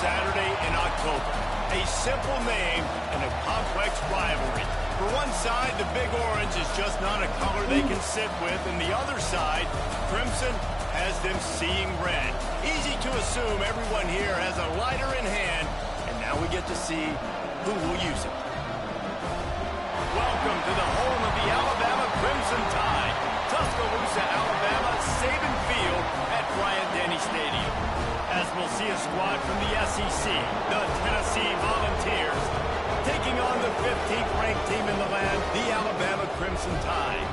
Saturday in October. A simple name and a complex rivalry. For one side, the Big Orange is just not a color they can sit with, and the other side, Crimson, has them seeing red. Easy to assume everyone here has a lighter in hand, and now we get to see who will use it. Welcome to the home of the Alabama Crimson Tide, Tuscaloosa, Alabama, Saban Field at Bryant-Denny Stadium. As we'll see a squad from the SEC, the Tennessee Volunteers, taking on the 15th ranked team in the land, the Alabama Crimson Tide.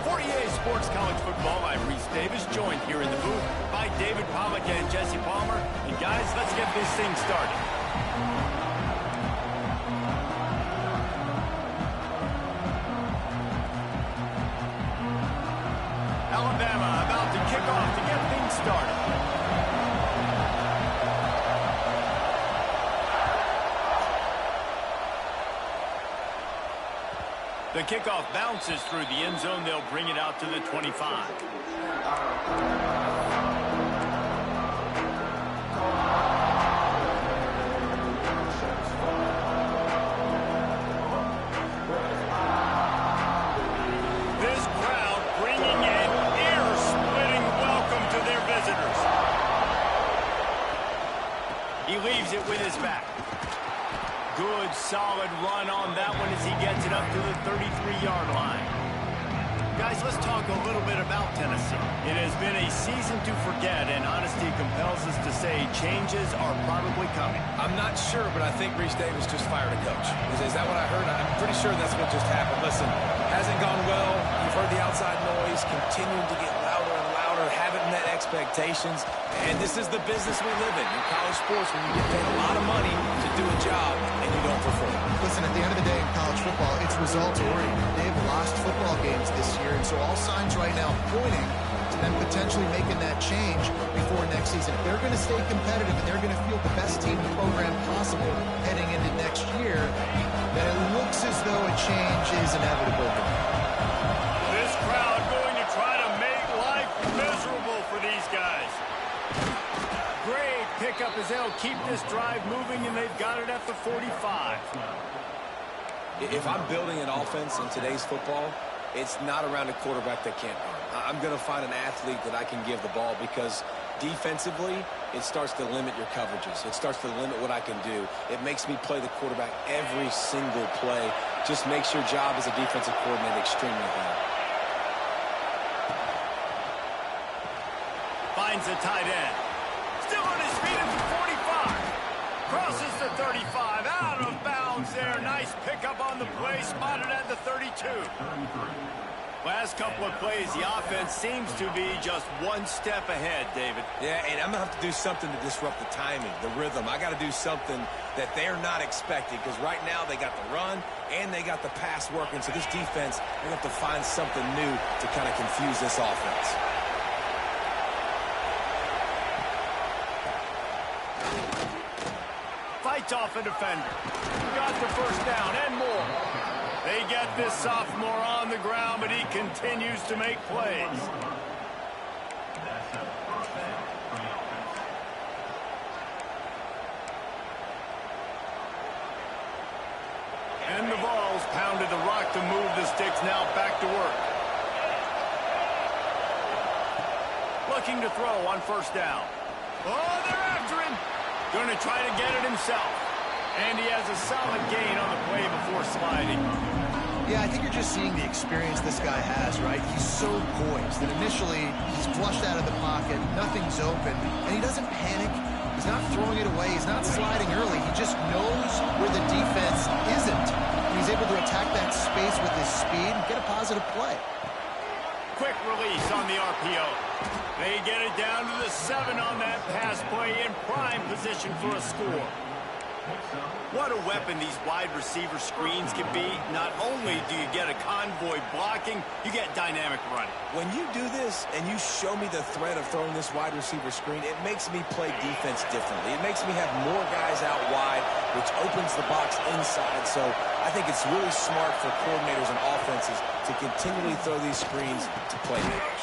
For EA Sports College Football, I'm Reese Davis, joined here in the booth by David Pollack and Jesse Palmer. And guys, let's get this thing started. Alabama about to kick off to get things started. The kickoff bounces through the end zone. They'll bring it out to the 25. This crowd bringing an ear-splitting welcome to their visitors. He leaves it with his back. Good, solid run on that one as he gets it up to the 33-yard line. Guys, let's talk a little bit about Tennessee. It has been a season to forget, and honesty compels us to say changes are probably coming. I'm not sure, but I think Reese Davis just fired a coach. Is that what I heard? I'm pretty sure that's what just happened. Listen, hasn't gone well. You've heard the outside noise, continuing to get louder and louder, haven't met expectations. And this is the business we live in college sports, when you get paid a lot of money to do a job and you don't perform. Listen, at the end of the day in college football, it's results oriented. They've lost football games this year, and so all signs right now pointing to them potentially making that change before next season. If they're going to stay competitive and they're going to field the best team in the program possible heading into next year, then it looks as though a change is inevitable. This crowd going to try to make life miserable for these guys. Great pickup as they'll keep this drive moving, and they've got it at the 45. If I'm building an offense in today's football, it's not around a quarterback that can't run. I'm going to find an athlete that I can give the ball, because defensively, it starts to limit your coverages. It starts to limit what I can do. It makes me play the quarterback every single play. Just makes your job as a defensive coordinator extremely hard. Finds the tight end. Still on his feet at the 45. Crosses the 35. Out of bounds there. Nice pickup on the play. Spotted at the 32. Last couple of plays, the offense seems to be just one step ahead, David. Yeah, and I'm going to have to do something to disrupt the timing, the rhythm. I got to do something that they're not expecting, because right now they got the run and they got the pass working. So this defense, they're going to have to find something new to kind of confuse this offense. Fights off a defender. Got the first down and more. They get this sophomore on the ground, but he continues to make plays. And the ball's pounded the rock to move the sticks. Now back to work. Looking to throw on first down. Oh, they're after him. Going to try to get it himself. And he has a solid gain on the play before sliding. Yeah, I think you're just seeing the experience this guy has, right? He's so poised that initially he's flushed out of the pocket, nothing's open, and he doesn't panic. He's not throwing it away. He's not sliding early. He just knows where the defense isn't. And he's able to attack that space with his speed and get a positive play. Quick release on the RPO. They get it down to the 7 on that pass play, in prime position for a score. What a weapon these wide receiver screens can be. Not only do you get a convoy blocking, you get dynamic running. When you do this and you show me the threat of throwing this wide receiver screen, it makes me play defense differently. It makes me have more guys out wide, which opens the box inside. So I think it's really smart for coordinators and offenses to continually throw these screens to playmakers.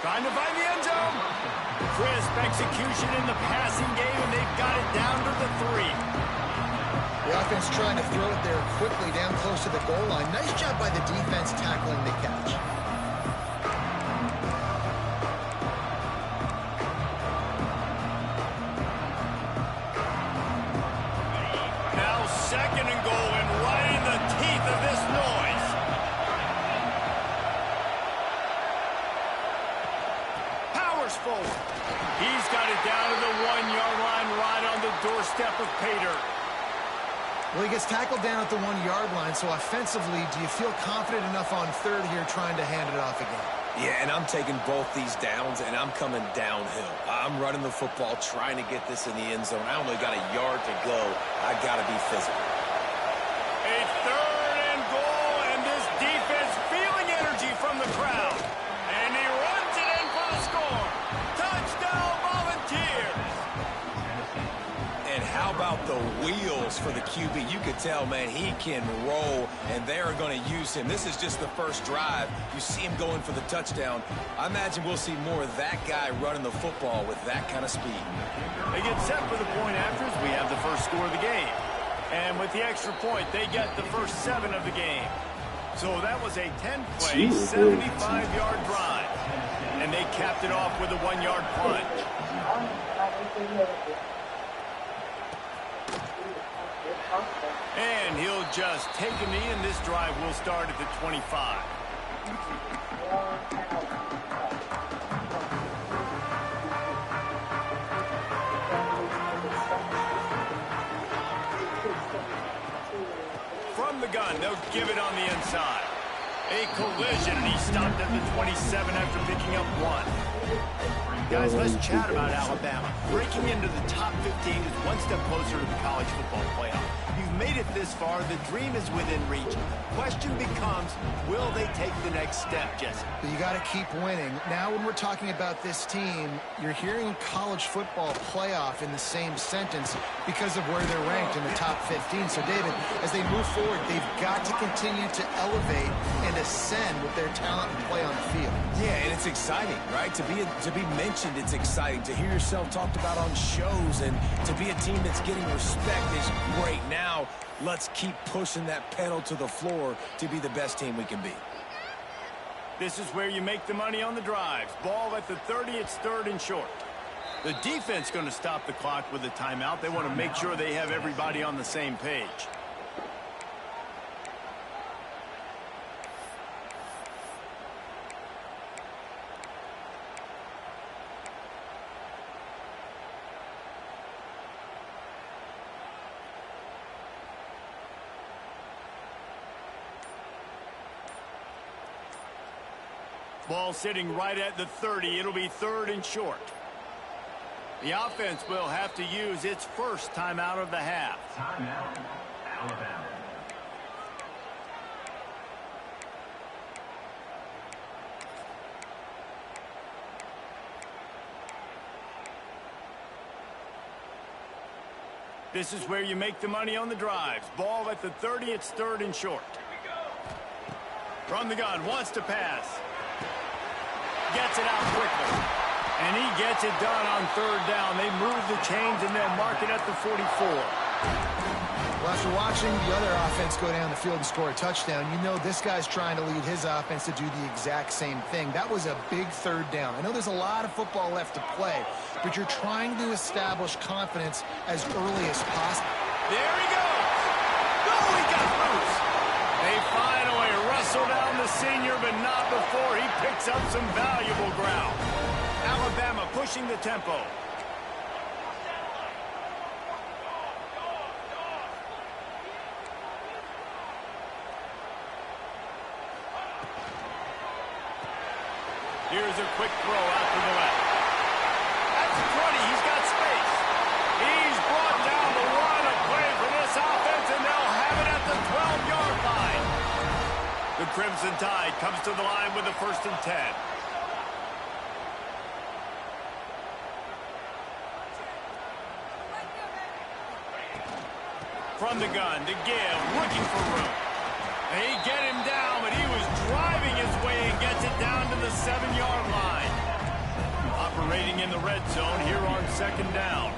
Trying to find the end zone. Crisp execution in the passing game, and they've got it down to the 3. The offense trying to throw it there quickly down close to the goal line. Nice job by the defense tackling the catch. Now 2nd and goal, and right in the teeth of this noise. Powers forward. He's got it down to the 1-yard line, right on the doorstep of Pater. Well, he gets tackled down at the 1-yard line, so offensively, do you feel confident enough on 3rd here trying to hand it off again? Yeah, and I'm taking both these downs, and I'm coming downhill. I'm running the football, trying to get this in the end zone. I only got a yard to go. I got to be physical. A 3rd and goal, and this defense feeling energy from the crowd. And he runs it in for the score. Touchdown, Volunteers. And how about the wheels for the QB? You could tell, man, he can roll, and they're going to use him. This is just the first drive. You see him going for the touchdown. I imagine we'll see more of that guy running the football with that kind of speed. They get set for the point afters. We have the first score of the game. And with the extra point, they get the first 7 of the game. So that was a 10-play, 75-yard drive. And they capped it off with a 1-yard punt. And he'll just take a knee, and this drive will start at the 25. From the gun, they'll give it on the inside. A collision, and he stopped at the 27 after picking up 1. Guys, let's chat about Alabama. Breaking into the top 15 is one step closer to the college football playoff. You've made it this far. The dream is within reach. Question becomes, will they take the next step, Jesse? But you got to keep winning. Now when we're talking about this team, you're hearing college football playoff in the same sentence because of where they're ranked in the top 15. So, David, as they move forward, they've got to continue to elevate and ascend with their talent and play on the field. Yeah, and it's exciting, right? To be mentioned, it's exciting. To hear yourself talked about on shows and to be a team that's getting respect is great. Now, let's keep pushing that pedal to the floor to be the best team we can be. This is where you make the money on the drives. Ball at the 30, it's 3rd and short. The defense going to stop the clock with a timeout. They want to make sure they have everybody on the same page. Ball sitting right at the 30. It'll be 3rd and short. The offense will have to use its first timeout of the half. Timeout, Alabama. This is where you make the money on the drives. Ball at the 30. It's 3rd and short. From the gun, wants to pass. Gets it out quickly. And he gets it done on 3rd down. They move the chains, and they'll mark it at the 44. Well, after watching the other offense go down the field and score a touchdown, you know this guy's trying to lead his offense to do the exact same thing. That was a big 3rd down. I know there's a lot of football left to play, but you're trying to establish confidence as early as possible. There he goes. Oh, he got loose. They finally wrestle down the senior, but not before he picks up some valuable ground. Alabama pushing the tempo. Here's a quick throw out to the left. That's 20. He's got space. He's brought down the run of play for this offense, and they'll have it at the 12-yard line. The Crimson Tide comes to the line with the 1st and 10. From the gun to give, looking for room. They get him down, but he was driving his way and gets it down to the 7-yard line. operating in the red zone here on second down.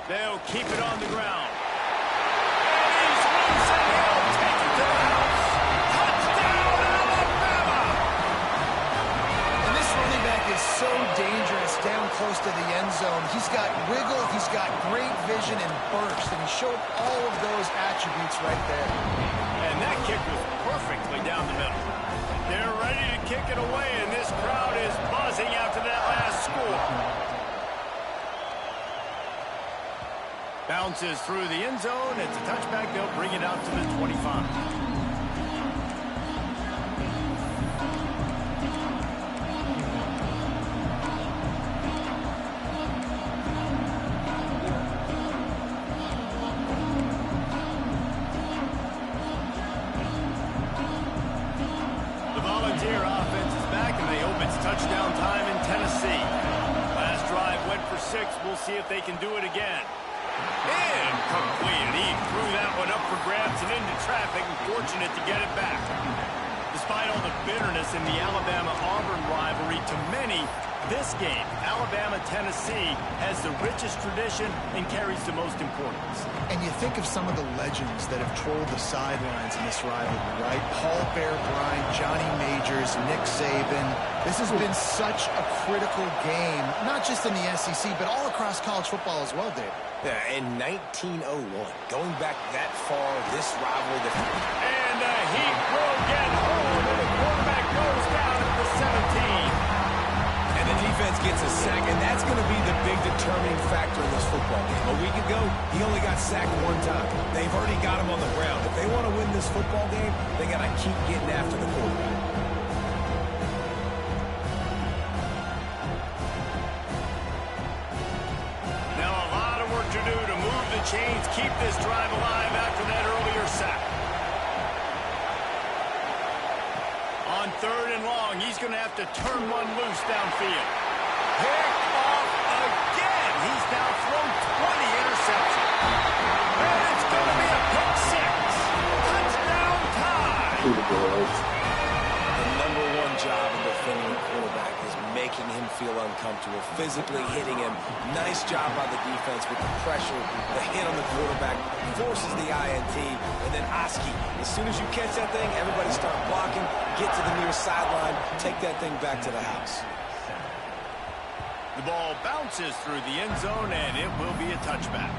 They'll keep it on the ground. And he's loose and he'll take it to the house. Touchdown, Alabama! And this running back is so dangerous down close to the end zone. He's got wiggle, he's got great vision and burst, and he showed all of those attributes right there. And that kick was perfectly down the middle. They're ready to kick it away, and this crowd is buzzing after that last score. Bounces through the end zone. It's a touchback. They'll bring it out to the 25. The Volunteer offense is back, and they hope it's touchdown time in Tennessee. Last drive went for 6. We'll see if they can do it again. Incomplete. He threw that one up for grabs and into traffic, and fortunate to get it back. Despite all the bitterness in the Alabama-Auburn rivalry, to many, this game, Alabama-Tennessee, has the richest tradition and carries the most importance. And you think of some of the legends that have trolled the sidelines in this rivalry, right? Paul Bear Bryant, Johnny Majors, Nick Saban. This has been such a critical game, not just in the SEC, but all across college football as well, Dave. Yeah, in 1901, going back that far, this rivalry... And he will get home, and the quarterback goes down at the 17. And the defense gets a sack, and that's going to be the big determining factor in this football game. A week ago, he only got sacked 1 time. They've already got him on the ground. If they want to win this football game, they got to keep getting after the quarterback. Now a lot of work to do to move the chains, keep this drive alive after that earlier sack. On 3rd and long, he's going to have to turn one loose downfield. Pick off again. He's now thrown 20 interceptions. And it's going to be a pick 6. Touchdown time. The number 1 job in defending a quarterback is making him feel uncomfortable, physically hitting him. Nice job by the defense with the pressure, the hit on the quarterback, forces the INT, and then Oski. As soon as you catch that thing, everybody start blocking, get to the near sideline, take that thing back to the house. The ball bounces through the end zone, and it will be a touchback.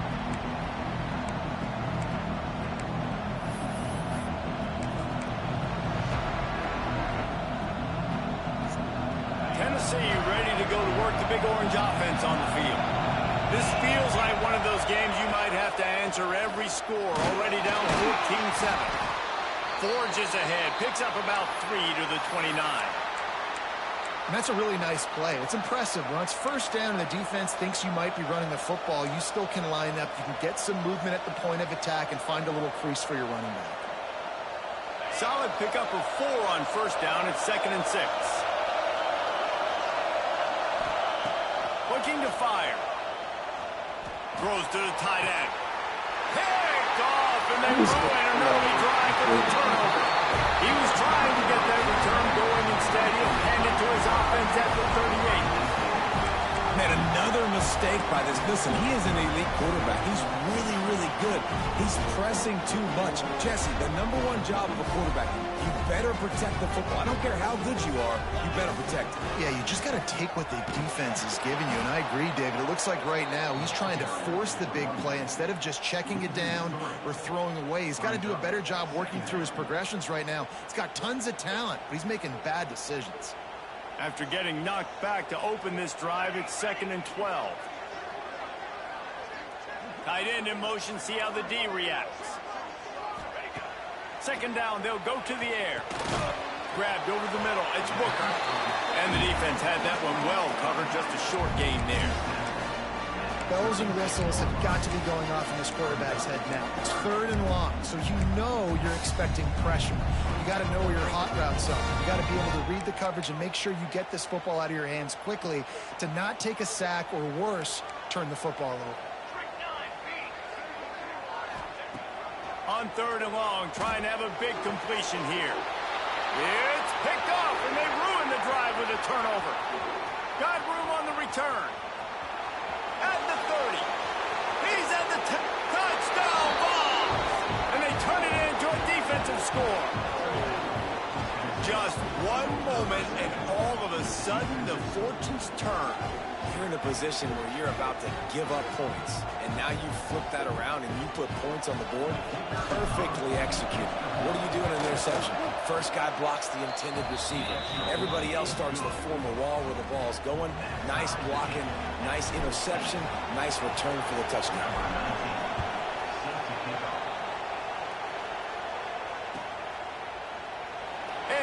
Tennessee ready to go to work the Big Orange offense on the field. This feels like one of those games you might have to answer every score. Already down 14-7. Forges ahead, picks up about 3 to the 29. And that's a really nice play. It's impressive. When it's 1st down and the defense thinks you might be running the football, you still can line up. You can get some movement at the point of attack and find a little crease for your running back. Solid pickup of 4 on 1st down. It's 2nd and 6. Looking to fire. Throws to the tight end. Picked off, and they ruin an early drive for the turnover. He was trying to get that return going. Instead, he'll hand it to his offense at the 38. Man, another mistake by this. Listen, he is an elite quarterback. He's really, really good. He's pressing too much. Jesse, the number 1 job of a quarterback, you better protect the football. I don't care how good you are, you better protect it. Yeah, you just got to take what the defense is giving you, and I agree, David. It looks like right now he's trying to force the big play instead of just checking it down or throwing away. He's got to do a better job working through his progressions right now. He's got tons of talent, but he's making bad decisions. After getting knocked back to open this drive, it's 2nd and 12. Tight end in motion, see how the D reacts. 2nd down, they'll go to the air. Grabbed over the middle, it's Booker. And the defense had that one well covered, just a short gain there. Bells and whistles have got to be going off in this quarterback's head now. It's 3rd and long, so you know you're expecting pressure. You got to know where your hot routes are. You got to be able to read the coverage and make sure you get this football out of your hands quickly to not take a sack or worse, turn the football over. On 3rd and long, trying to have a big completion here. It's picked off, and they ruin the drive with a turnover. Got room on the return. At the 30. He's at the touchdown ball. And they turn it into a defensive score. Just one moment, and all of a sudden, the fortunes turn. You're in a position where you're about to give up points, and now you flip that around and you put points on the board. Perfectly executed. What do you do in an interception? First guy blocks the intended receiver. Everybody else starts to form a wall where the ball's going. Nice blocking, nice interception, nice return for the touchdown.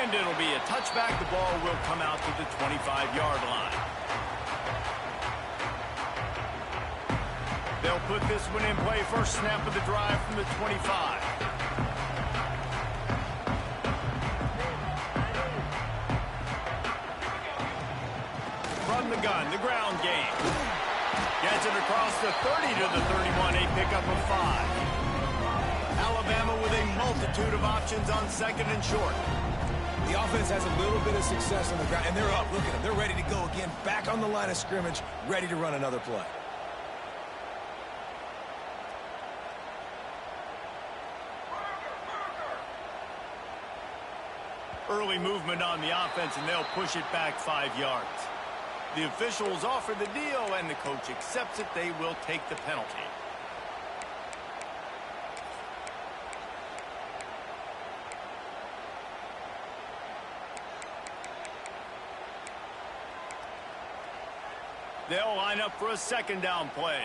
And it'll be a touchback. The ball will come out to the 25-yard line. They'll put this one in play. First snap of the drive from the 25. From the gun, the ground game. Gets it across the 30 to the 31. A pickup of 5. Alabama with a multitude of options on 2nd and short. The offense has a little bit of success on the ground, and they're up. Look at them. They're ready to go again. Back on the line of scrimmage, ready to run another play. Early movement on the offense, and they'll push it back 5 yards. The officials offer the deal, and the coach accepts it. They will take the penalty. They'll line up for a 2nd down play.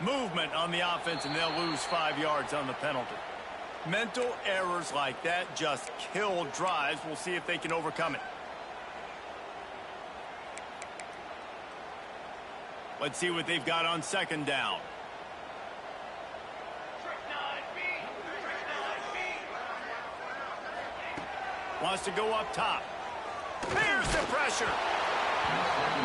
Movement on the offense, and they'll lose 5 yards on the penalty. Mental errors like that just kill drives. We'll see if they can overcome it. Let's see what they've got on 2nd down. Wants to go up top. Here's the pressure.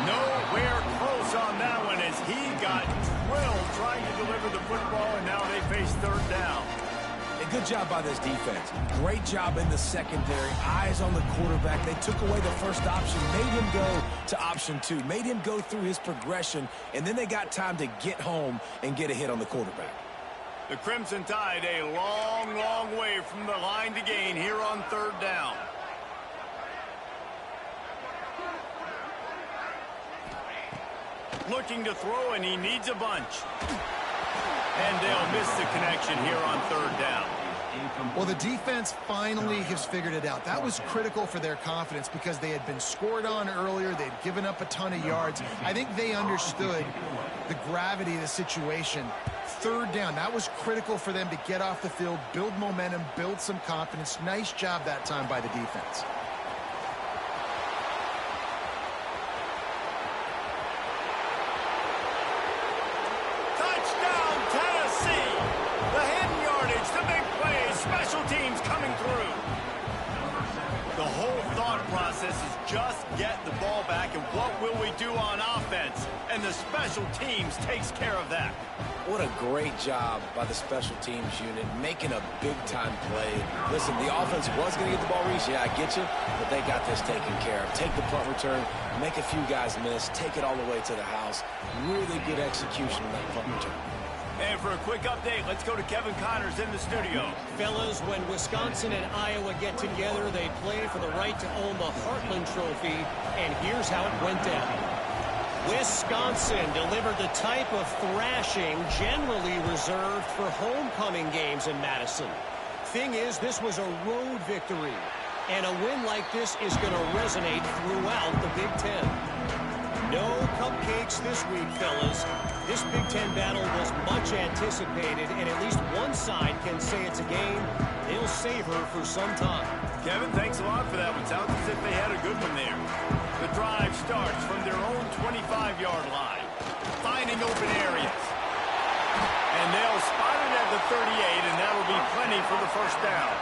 Nowhere close on that one as he got drilled trying to deliver the football, and now they face 3rd down. A good job by this defense. Great job in the secondary. Eyes on the quarterback. They took away the first option, made him go to option 2, made him go through his progression, and then they got time to get home and get a hit on the quarterback. The Crimson Tide a long, long way from the line to gain here on 3rd down. Looking to throw, and he needs a bunch. And they'll miss the connection here on 3rd down. Well, the defense finally has figured it out. That was critical for their confidence because they had been scored on earlier. They'd given up a ton of yards. I think they understood the gravity of the situation. 3rd down, that was critical for them to get off the field, build momentum, build some confidence. Nice job that time by the defense. Special teams coming through. The whole thought process is just get the ball back, and what will we do on offense? And the special teams takes care of that. What a great job by the special teams unit, making a big-time play. Listen, the offense was going to get the ball reached. Yeah, I get you, but they got this taken care of. Take the punt return, make a few guys miss, take it all the way to the house. Really good execution on that punt return. And for a quick update, let's go to Kevin Connors in the studio. Fellas, when Wisconsin and Iowa get together, they play for the right to own the Heartland Trophy, and here's how it went down. Wisconsin delivered the type of thrashing generally reserved for homecoming games in Madison. Thing is, this was a road victory, and a win like this is going to resonate throughout the Big Ten. No cupcakes this week, fellas. This Big Ten battle was much anticipated, and at least one side can say it's a game they'll savor for some time. Kevin, thanks a lot for that one. Sounds as if they had a good one there. The drive starts from their own 25-yard line, finding open areas. And they'll spot it at the 38, and that'll be plenty for the 1st down.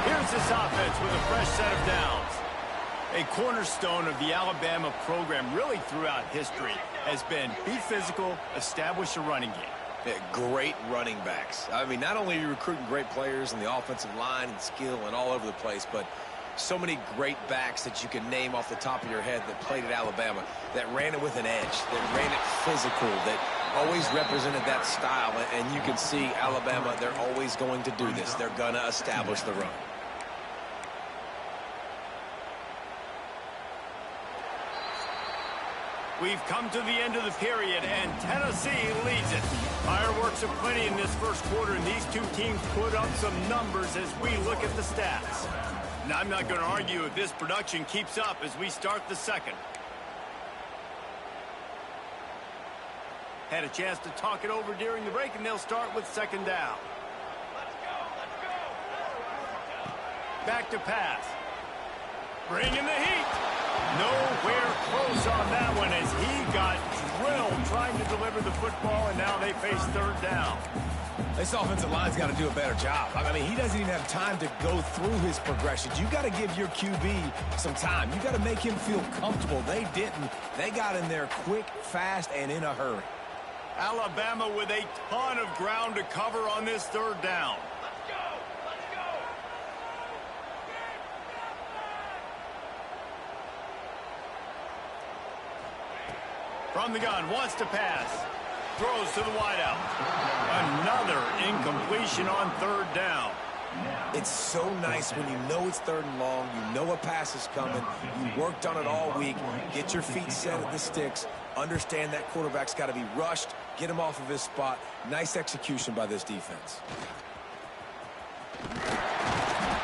Here's this offense with a fresh set of downs. A cornerstone of the Alabama program really throughout history has been be physical, establish a running game. Yeah, great running backs. I mean, not only are you recruiting great players in the offensive line and skill and all over the place, but so many great backs that you can name off the top of your head that played at Alabama, that ran it with an edge, that ran it physical, that always represented that style. And you can see Alabama, they're always going to do this. They're going to establish the run. We've come to the end of the period, and Tennessee leads it. Fireworks aplenty in this first quarter, and these two teams put up some numbers as we look at the stats. And I'm not going to argue if this production keeps up as we start the second. Had a chance to talk it over during the break, and they'll start with second down. Back to pass. Bringing the heat. Nowhere close on that one as he got drilled trying to deliver the football, and now they face third down. This offensive line's got to do a better job. I mean, he doesn't even have time to go through his progressions. You got to give your QB some time. You got to make him feel comfortable. They didn't. They got in there quick, fast, and in a hurry. Alabama with a ton of ground to cover on this third down. From the gun, wants to pass. Throws to the wideout. Another incompletion on third down. It's so nice when you know it's third and long, you know a pass is coming, you worked on it all week, get your feet set at the sticks, understand that quarterback's got to be rushed, get him off of his spot. Nice execution by this defense.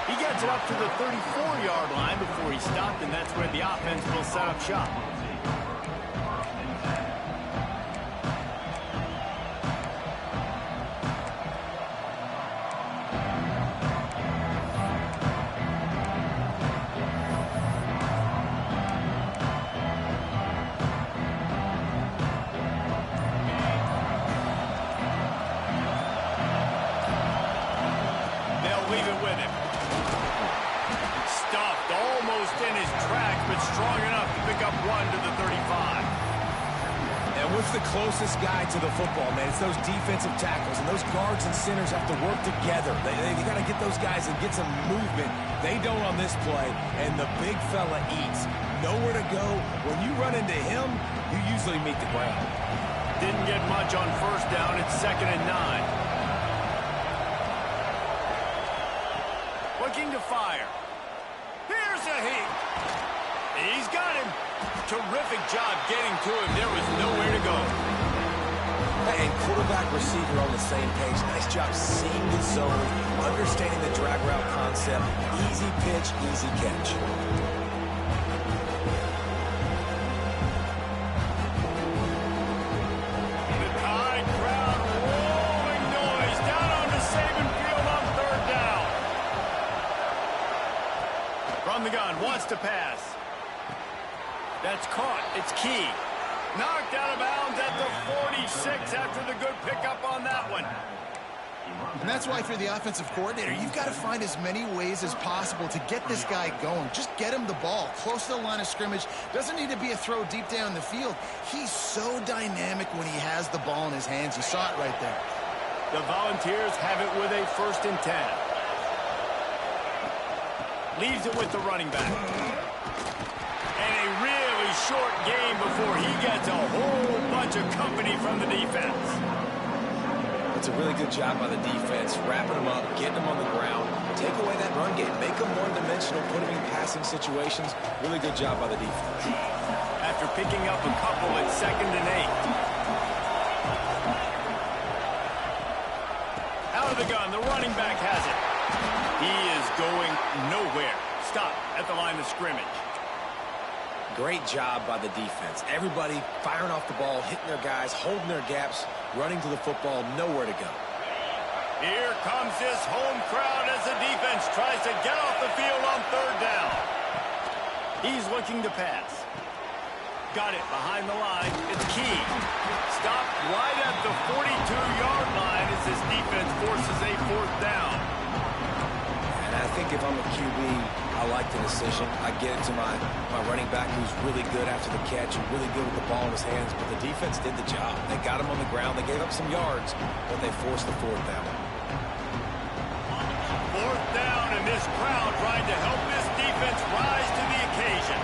He gets it up to the 34-yard line before he stopped, and that's where the offense will set up shop. Strong enough to pick up one to the 35. And what's the closest guy to the football, man? It's those defensive tackles, and those guards and centers have to work together. They got to get those guys and get some movement. They don't on this play, and the big fella eats. Nowhere to go. When you run into him, you usually meet the ground. Didn't get much on first down. It's 2nd and 9. Looking to fire. Here's a heat. He's got him. Terrific job getting to him. There was nowhere to go. And quarterback, receiver on the same page. Nice job seeing the zone, understanding the drag route concept. Easy pitch, easy catch. The Tide crowd rolling noise down onto Saban Field on third down. From the gun, wants to pass. That's caught. It's Key. Knocked out of bounds at the 46 after the good pickup on that one. And that's why, for the offensive coordinator, you've got to find as many ways as possible to get this guy going. Just get him the ball close to the line of scrimmage. Doesn't need to be a throw deep down the field. He's so dynamic when he has the ball in his hands. You saw it right there. The Volunteers have it with a 1st and 10. Leaves it with the running back. And a really short game before he gets a whole bunch of company from the defense. It's a really good job by the defense, wrapping them up, getting them on the ground, take away that run game, make them one-dimensional, put them in passing situations. Really good job by the defense. After picking up a couple at 2nd and 8. Out of the gun, the running back has it. He is going nowhere. Stop at the line of scrimmage. Great job by the defense. Everybody firing off the ball, hitting their guys, holding their gaps, running to the football, nowhere to go. Here comes this home crowd as the defense tries to get off the field on third down. He's looking to pass. Got it behind the line. It's Key. Stopped right at the 42-yard line as this defense forces a 4th down. And I think if I'm a QB, I like the decision. I get it to my running back who's really good after the catch and really good with the ball in his hands, but the defense did the job. They got him on the ground. They gave up some yards, but they forced the fourth down. Fourth down, and this crowd trying to help this defense rise to the occasion.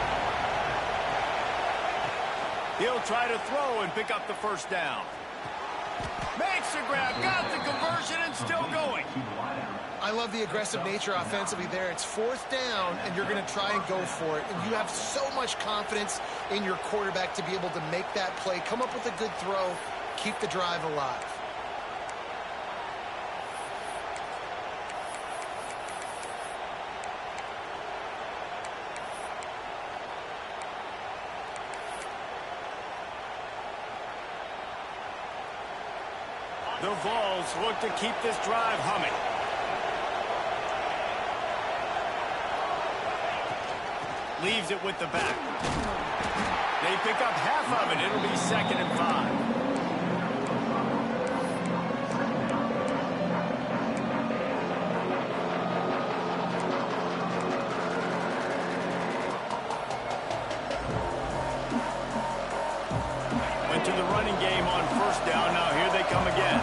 He'll try to throw and pick up the first down. Makes the grab, got the conversion, and still going. I love the aggressive nature offensively there. It's fourth down, and you're going to try and go for it. And you have so much confidence in your quarterback to be able to make that play, come up with a good throw, keep the drive alive. The Vols look to keep this drive humming. Leaves it with the back. They pick up half of it. It'll be 2nd and 5. Went to the running game on first down. Now here they come again.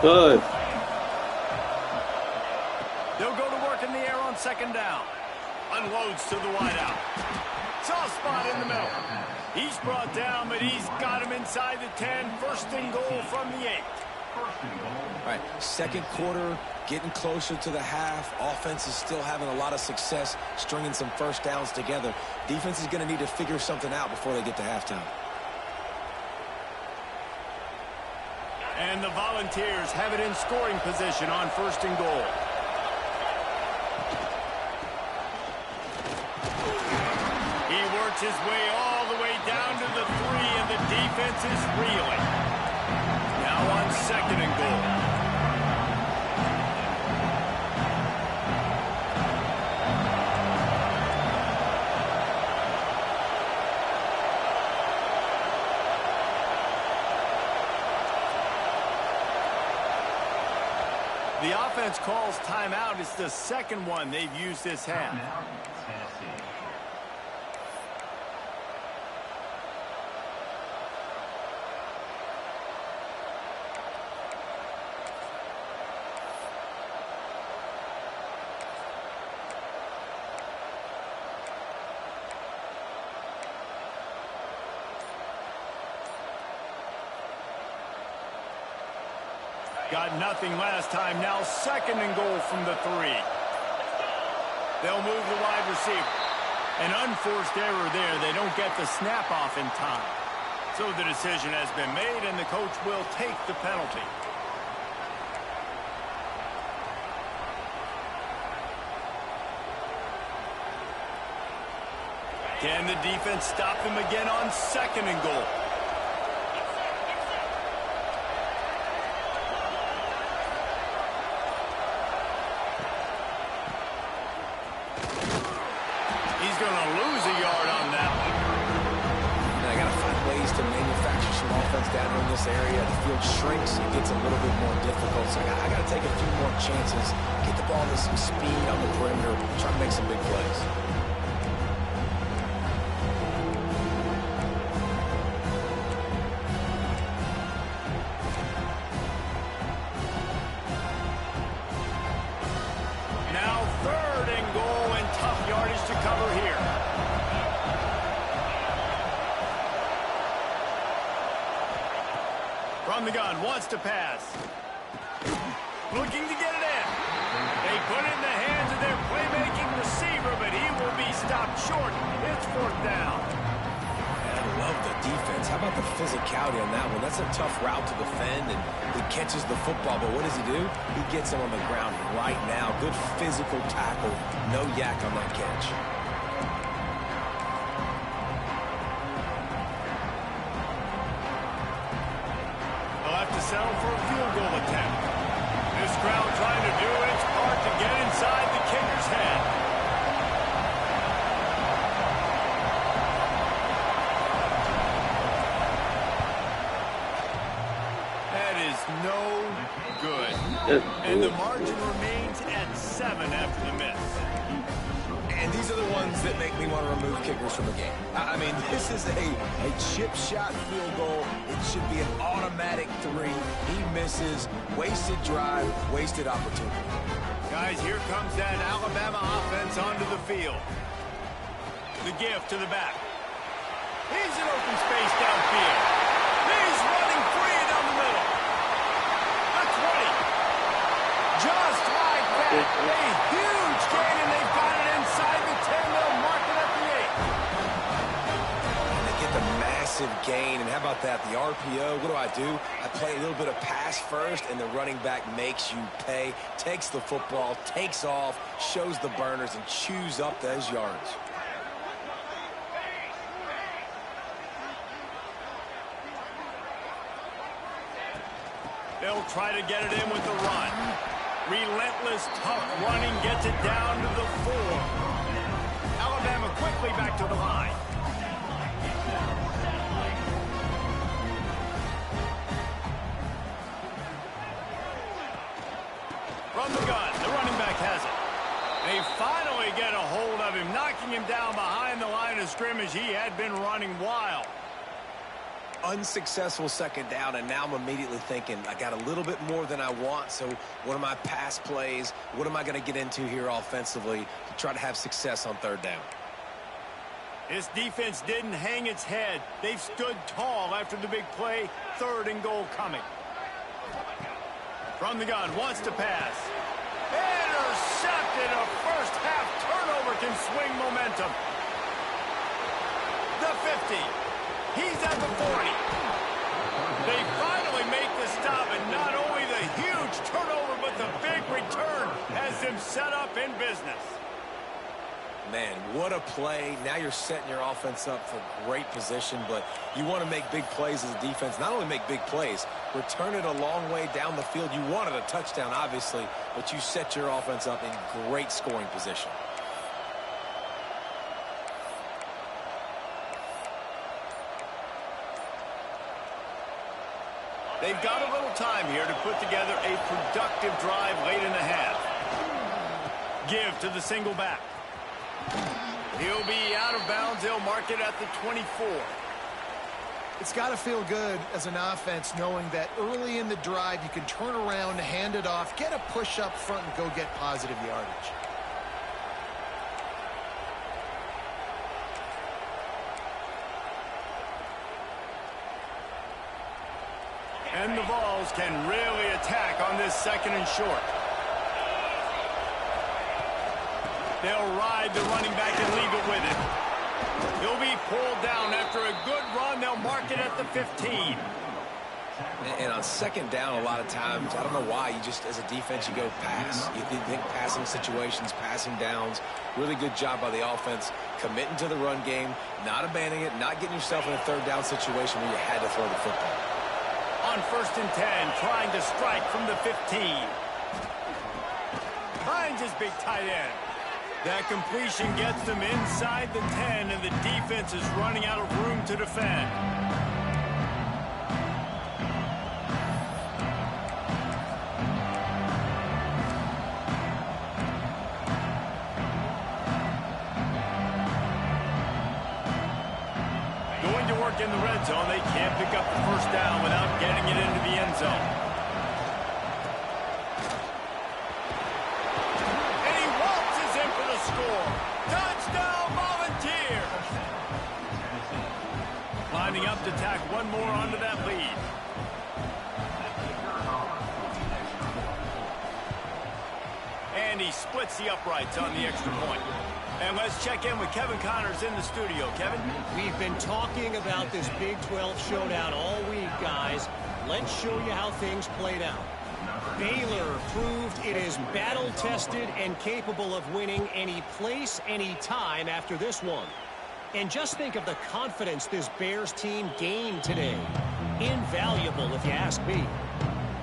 Good. They'll go to work in the air on 2nd down. Unloads to the wideout. Soft spot in the middle. He's brought down, but he's got him inside the 10. 1st and goal from the 8. All right, second quarter, getting closer to the half. Offense is still having a lot of success stringing some first downs together. Defense is going to need to figure something out before they get to halftime. And the Volunteers have it in scoring position on 1st and goal. He works his way all the way down to the 3, and the defense is reeling. Now on 2nd and goal. The offense calls timeout. It's the 2nd one they've used this half. Got nothing last time. Now 2nd and goal from the 3. They'll move the wide receiver. An unforced error there. They don't get the snap off in time. So the decision has been made, and the coach will take the penalty. Can the defense stop them again on 2nd and goal? He's going to lose a yard on that one. And I got to find ways to manufacture some offense down here in this area. The field shrinks, it gets a little bit more difficult. So I got to take a few more chances, get the ball to some speed on the perimeter, try to make some big plays. Now 3rd and goal, and tough yardage to cover here. From the gun, wants to pass. Looking to get it in. They put it in the hands of their playmaking receiver, but he will be stopped short. It's 4th down. And I love the defense. How about the physicality on that one? That's a tough route to defend, and he catches the football, but what does he do? He gets him on the ground right now. Good physical tackle. No yak on that catch. They'll have to settle for a field goal attempt. This crowd trying to do its part to get inside the kicker's head. That is no good. And the margin remains at 7 after the miss. And these are the ones that make me want to remove kickers from the game. I mean, this is a chip shot field goal. It should be an automatic 3. He misses. Wasted drive, wasted opportunity. Guys, here comes that Alabama offense onto the field. The gift to the back. He's in open space downfield. He's running free down the middle. The 20. Just like that. A huge gain, and they've got it inside the 10. They'll mark it at the 8. And they get the massive gain. And how about that? The RPO, what do? I play a little bit of pass first, and the running back makes you pay. Takes the football, takes off, shows the burners, and chews up those yards. They'll try to get it in with the run. Relentless, tough running gets it down to the 4. Alabama quickly back to the line. From the gun, the running back has it. They finally get a hold of him, knocking him down behind the line of scrimmage. He had been running wild. Unsuccessful second down, and now I'm immediately thinking, I got a little bit more than I want, so what are my pass plays? What am I going to get into here offensively to try to have success on third down? This defense didn't hang its head. They've stood tall after the big play. 3rd and goal coming. From the gun, wants to pass. Intercepted. A first-half turnover can swing momentum. The 50. He's at the 40. They finally make the stop, and not only the huge turnover, but the big return has them set up in business. Man, what a play. Now you're setting your offense up for great position, but you want to make big plays as a defense. Not only make big plays, return it a long way down the field. You wanted a touchdown, obviously, but you set your offense up in great scoring position. They've got a little time here to put together a productive drive late in the half. Give to the single back. He'll be out of bounds. They'll mark it at the 24. It's got to feel good as an offense knowing that early in the drive you can turn around, hand it off, get a push up front, and go get positive yardage. And the Vols can really attack on this 2nd and short. They'll ride the running back and leave it with him. He'll be pulled down after a good run. They'll mark it at the 15. And on second down, a lot of times, I don't know why, you just, as a defense, you go pass. You think passing situations, passing downs. Really good job by the offense, committing to the run game, not abandoning it, not getting yourself in a 3rd down situation where you had to throw the football. On 1st and 10, trying to strike from the 15. Finds his big tight end. That completion gets them inside the 10, and the defense is running out of room to defend. Going to work in the red zone. They can't pick up the 1st down without getting it into the end zone. Score. Touchdown, Volunteers! Lining up to tack one more onto that lead. And he splits the uprights on the extra point. And let's check in with Kevin Connors in the studio. Kevin? We've been talking about this Big 12 showdown all week, guys. Let's show you how things played out. Baylor proved it is battle-tested and capable of winning any place, any time after this one. And just think of the confidence this Bears team gained today. Invaluable, if you ask me.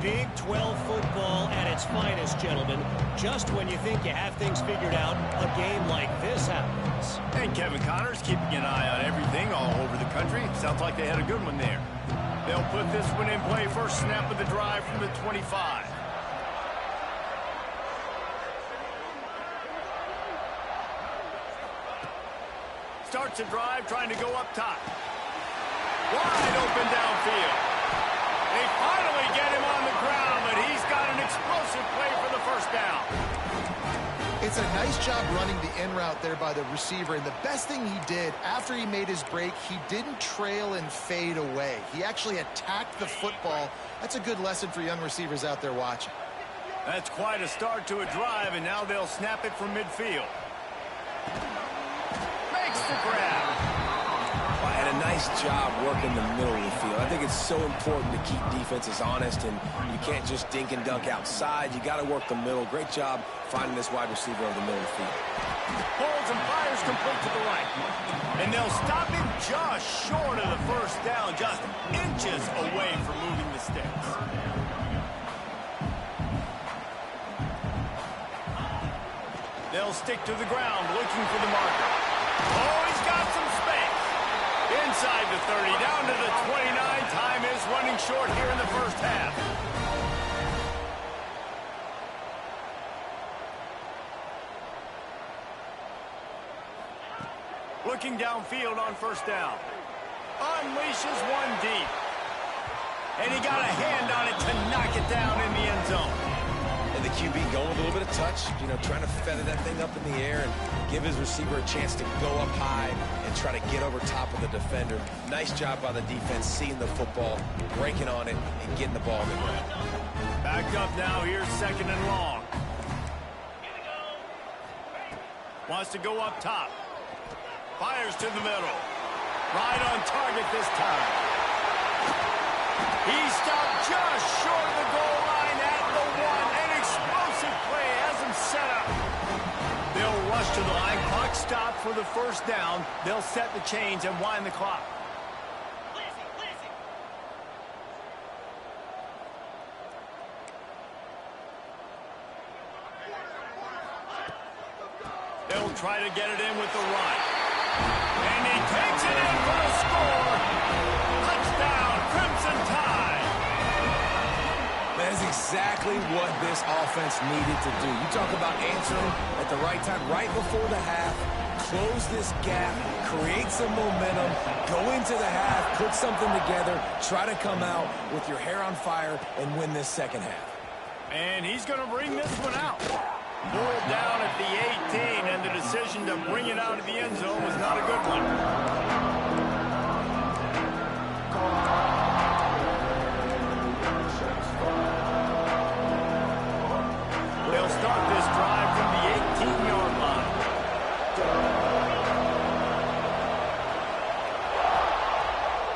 Big 12 football at its finest, gentlemen. Just when you think you have things figured out, a game like this happens. And Kevin Connors keeping an eye on everything all over the country. Sounds like they had a good one there. They'll put this one in play. First snap of the drive from the 25. starts a drive trying to go up top. Wide open downfield. They finally get him on the ground, but he's got an explosive play for the first down. It's a nice job running the in route there by the receiver, and the best thing he did after he made his break, he didn't trail and fade away. He actually attacked the football. That's a good lesson for young receivers out there watching. That's quite a start to a drive, and now they'll snap it from midfield. Makes the grab. And a nice job working the middle of the field. I think it's so important to keep defenses honest, and you can't just dink and dunk outside. You got to work the middle. Great job finding this wide receiver over the middle of the field. Pulls and fires complete to the right. And they'll stop him just short of the first down, just inches away from moving the sticks. They'll stick to the ground looking for the marker. Oh, he's got some space. Inside the 30, down to the 29. Time is running short here in the first half. Looking downfield on first down. Unleashes one deep. And he got a hand on it to knock it down in the end zone. And the QB going with a little bit of touch, trying to feather that thing up in the air and give his receiver a chance to go up high and try to get over top of the defender. Nice job by the defense, seeing the football, breaking on it, and getting the ball in the ground. Back up now, here's second and long. Wants to go up top. Fires to the middle. Right on target this time. He stopped just short of the goal line at the one. An explosive play has him set up. They'll rush to the line. Clock stop for the first down. They'll set the chains and wind the clock. They'll try to get it in with the run. And he takes it in for the score. Touchdown, Crimson Tide. That is exactly what this offense needed to do. You talk about answering at the right time, right before the half, close this gap, create some momentum, go into the half, put something together, try to come out with your hair on fire and win this second half. And he's going to bring this one out. Pulled down at the 18, and the decision to bring it out of the end zone was not a good one. They'll start this drive from the 18-yard line.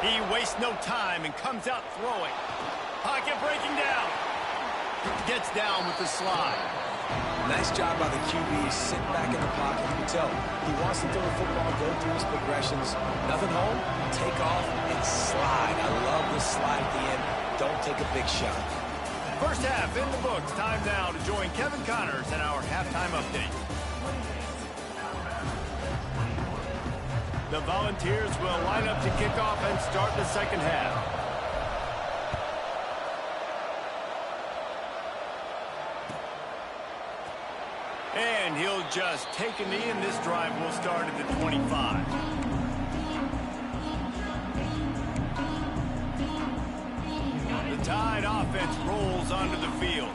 He wastes no time and comes out throwing. Pocket breaking down. Gets down with the slide. Nice job by the QB, sitting back in the pocket. You can tell he wants to throw the football, go through his progressions. Nothing home, take off, and slide. I love the slide at the end. Don't take a big shot. First half in the books. Time now to join Kevin Connors in our halftime update. The Volunteers will line up to kick off and start the second half. And he'll just take a knee, and this drive will start at the 25. The Tide offense rolls onto the field.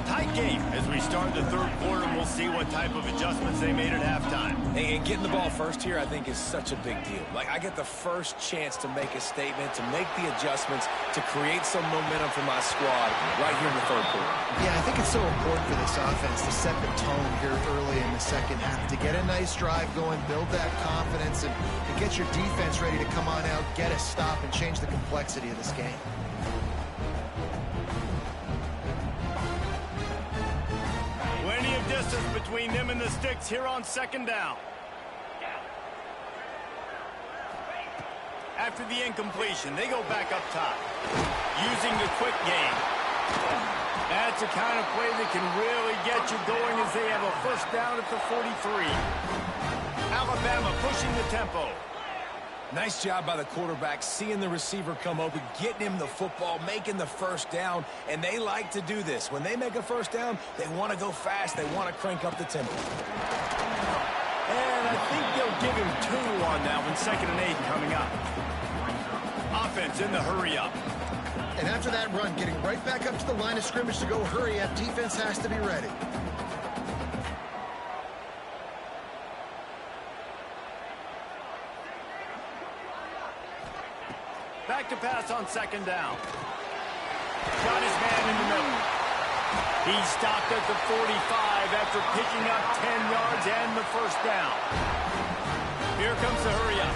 Tight game as we start the third quarter, and we'll see what type of adjustments they made at halftime. And getting the ball first here, I think, is such a big deal. Like, I get the first chance to make a statement, to make the adjustments, to create some momentum for my squad right here in the third quarter. Yeah, I think it's so important for this offense to set the tone here early in the second half, to get a nice drive going, build that confidence, and get your defense ready to come on out, get a stop, and change the complexity of this game. Plenty of distance between them and the sticks here on second down. After the incompletion, they go back up top, using the quick game. That's the kind of play that can really get you going as they have a first down at the 43. Alabama pushing the tempo. Nice job by the quarterback, seeing the receiver come open, getting him the football, making the first down, and they like to do this. When they make a first down, they want to go fast. They want to crank up the tempo. And I think they'll give him 2 on that one. 2nd and 8 coming up. Offense in the hurry up. And after that run, getting right back up to the line of scrimmage to go hurry up, defense has to be ready. Back to pass on 2nd down. Got his man in the middle. He stopped at the 45 after picking up 10 yards and the 1st down. Here comes the hurry up.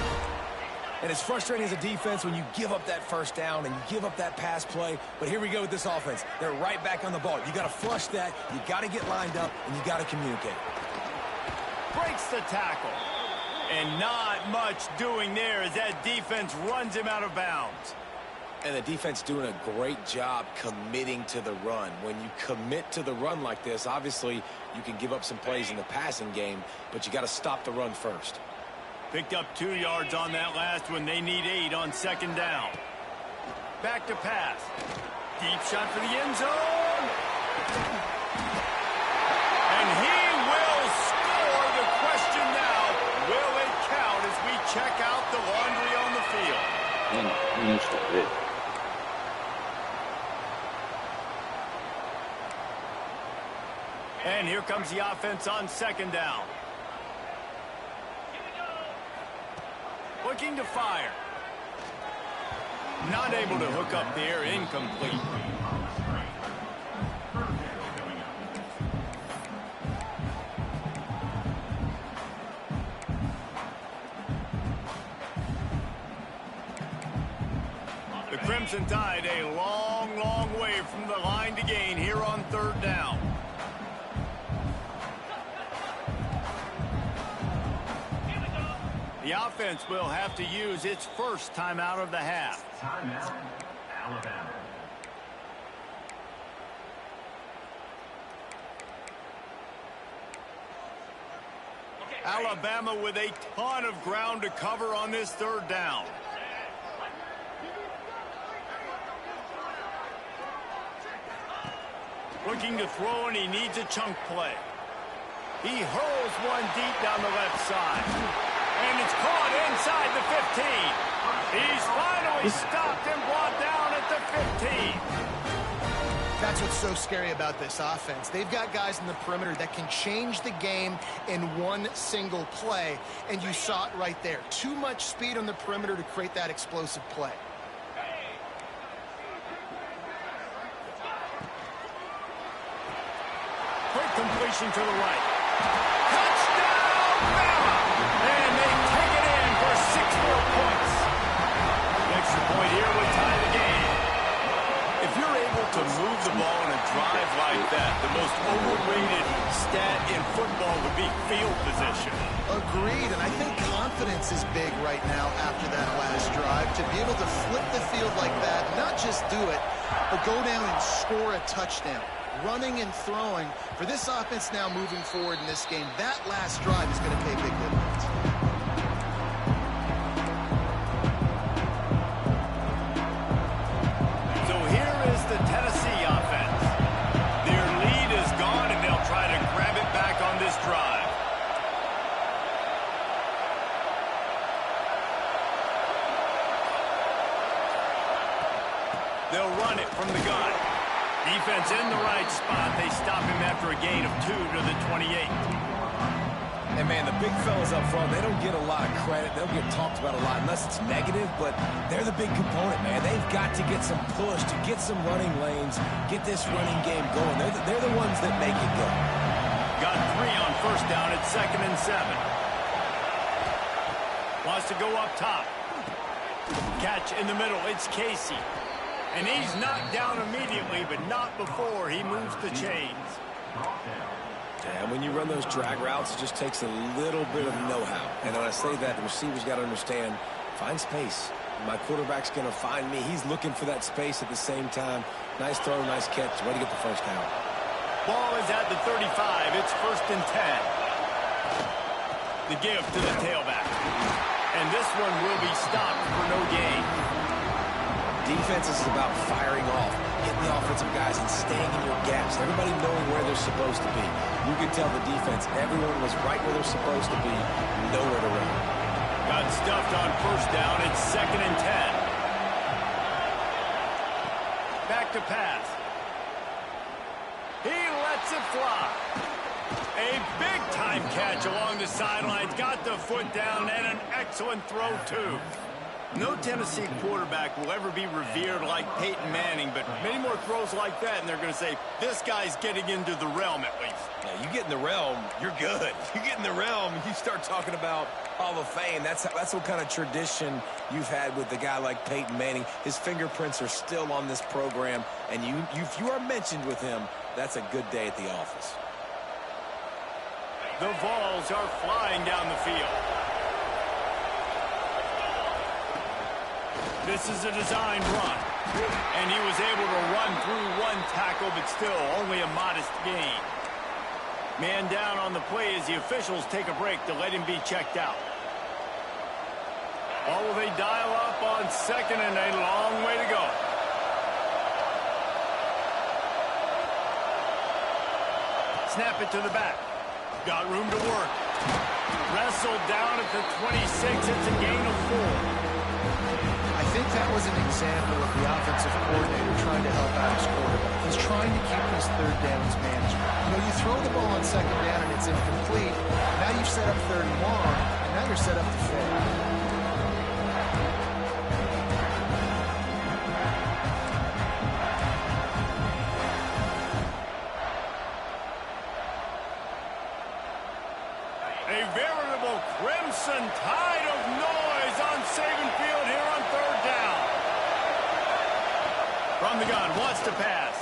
And it's frustrating as a defense when you give up that 1st down and you give up that pass play. But here we go with this offense. They're right back on the ball. You got to flush that. You got to get lined up, and you got to communicate. Breaks the tackle. And not much doing there as that defense runs him out of bounds. And the defense doing a great job committing to the run. When you commit to the run like this, obviously you can give up some plays in the passing game, but you got to stop the run first. Picked up 2 yards on that last one. They need 8 on 2nd down. Back to pass. Deep shot for the end zone. And he will score. The question now, will it count as we check out the laundry on the field? And here comes the offense on 2nd down. Looking to fire. Not able to hook up there. Incomplete. The Crimson Tide a long, long way from the line to gain here on 3rd down. The offense will have to use its 1st timeout of the half. Timeout, Alabama. Alabama with a ton of ground to cover on this 3rd down. Looking to throw, and he needs a chunk play. He hurls one deep down the left side. And it's caught inside the 15. He's finally stopped and brought down at the 15. That's what's so scary about this offense. They've got guys in the perimeter that can change the game in one single play, and you saw it right there. Too much speed on the perimeter to create that explosive play. Quick completion to the right. Touchdown, Bama! And they take it in for 6 more points. The extra point here would tie the game. If you're able to move the ball in a drive like that, the most overrated stat in football would be field position. Agreed, and I think confidence is big right now after that last drive. To be able to flip the field like that, not just do it, but go down and score a touchdown. Running and throwing. For this offense now moving forward in this game, that last drive is going to pay big dividends. So here is the Tennessee offense. Their lead is gone, and they'll try to grab it back on this drive. They'll run it from the gun. Defense in the right spot. They stop him after a gain of 2 to the 28. And, man, the big fellas up front, they don't get a lot of credit. They'll get talked about a lot unless it's negative, but they're the big component, man. They've got to get some push, to get some running lanes, get this running game going. They're the ones that make it go. Got 3 on 1st down at 2nd and 7. Wants to go up top. Catch in the middle. It's Casey. And he's knocked down immediately, but not before he moves the chains. And when you run those drag routes, it just takes a little bit of know-how. And when I say that, the receivers got to understand, find space. My quarterback's going to find me. He's looking for that space at the same time. Nice throw, nice catch. Way to get the 1st down. Ball is at the 35. It's 1st and 10. The give to the tailback. And this one will be stopped for no gain. Defense is about firing off, hitting the offensive guys, and staying in your gaps. Everybody knowing where they're supposed to be. You can tell the defense, everyone was right where they're supposed to be, nowhere to run. Got stuffed on first down. It's 2nd and 10. Back to pass. He lets it fly. A big-time catch along the sidelines. Got the foot down and an excellent throw, too. No Tennessee quarterback will ever be revered like Peyton Manning, but many more throws like that, and they're going to say, this guy's getting into the realm at least. Yeah, you get in the realm, you're good. You get in the realm, you start talking about Hall of Fame. That's what kind of tradition you've had with a guy like Peyton Manning. His fingerprints are still on this program, and if you are mentioned with him, that's a good day at the office. The balls are flying down the field. This is a design run. And he was able to run through one tackle, but still only a modest gain. Man down on the play as the officials take a break to let him be checked out. Oh, will they dial up on 2nd and a long way to go. Snap it to the back. Got room to work. Wrestled down at the 26. It's a gain of 4. I think that was an example of the offensive coordinator trying to help out his quarterback. He's trying to keep these third downs manageable. You know, you throw the ball on 2nd down and it's incomplete. Now you've set up 3rd and long, and now you're set up to fail. A veritable crimson tide of noise on Saban Field here on 3rd down. From the gun, wants to pass.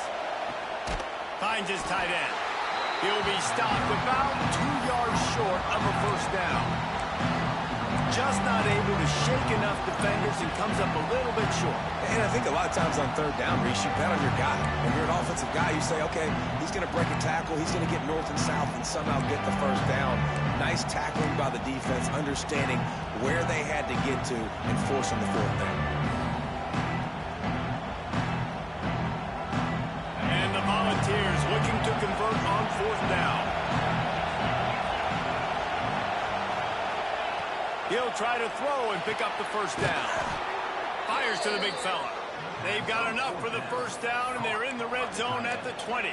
Finds his tight end. He'll be stopped about 2 yards short of a 1st down. Just not able to shake enough defenders and comes up a little bit short. And I think a lot of times on 3rd down, Reese, you bet on your guy. When you're an offensive guy, you say, okay, he's going to break a tackle, he's going to get north and south and somehow get the 1st down. Nice tackling by the defense, understanding where they had to get to and forcing the 4th down. And the Volunteers looking to convert on 4th down. He'll try to throw and pick up the 1st down. Fires to the big fella. They've got enough for the 1st down, and they're in the red zone at the 20.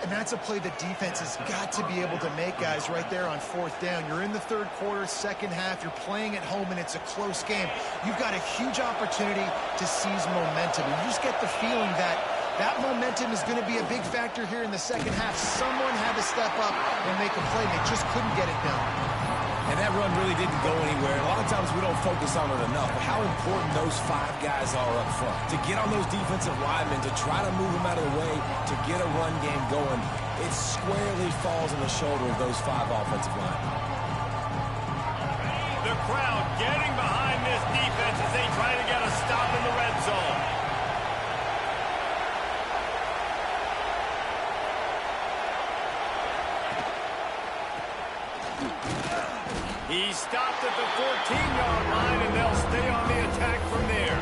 And that's a play the defense has got to be able to make, guys, right there on 4th down. You're in the 3rd quarter, 2nd half. You're playing at home, and it's a close game. You've got a huge opportunity to seize momentum. And you just get the feeling that that momentum is going to be a big factor here in the 2nd half. Someone had to step up and make a play. They just couldn't get it done. And that run really didn't go anywhere. And a lot of times we don't focus on it enough, but how important those 5 guys are up front. To get on those defensive linemen, to try to move them out of the way, to get a run game going, it squarely falls on the shoulder of those 5 offensive linemen. The crowd getting behind this defense as they try to get a stop in the red zone. He stopped at the 14-yard line, and they'll stay on the attack from there.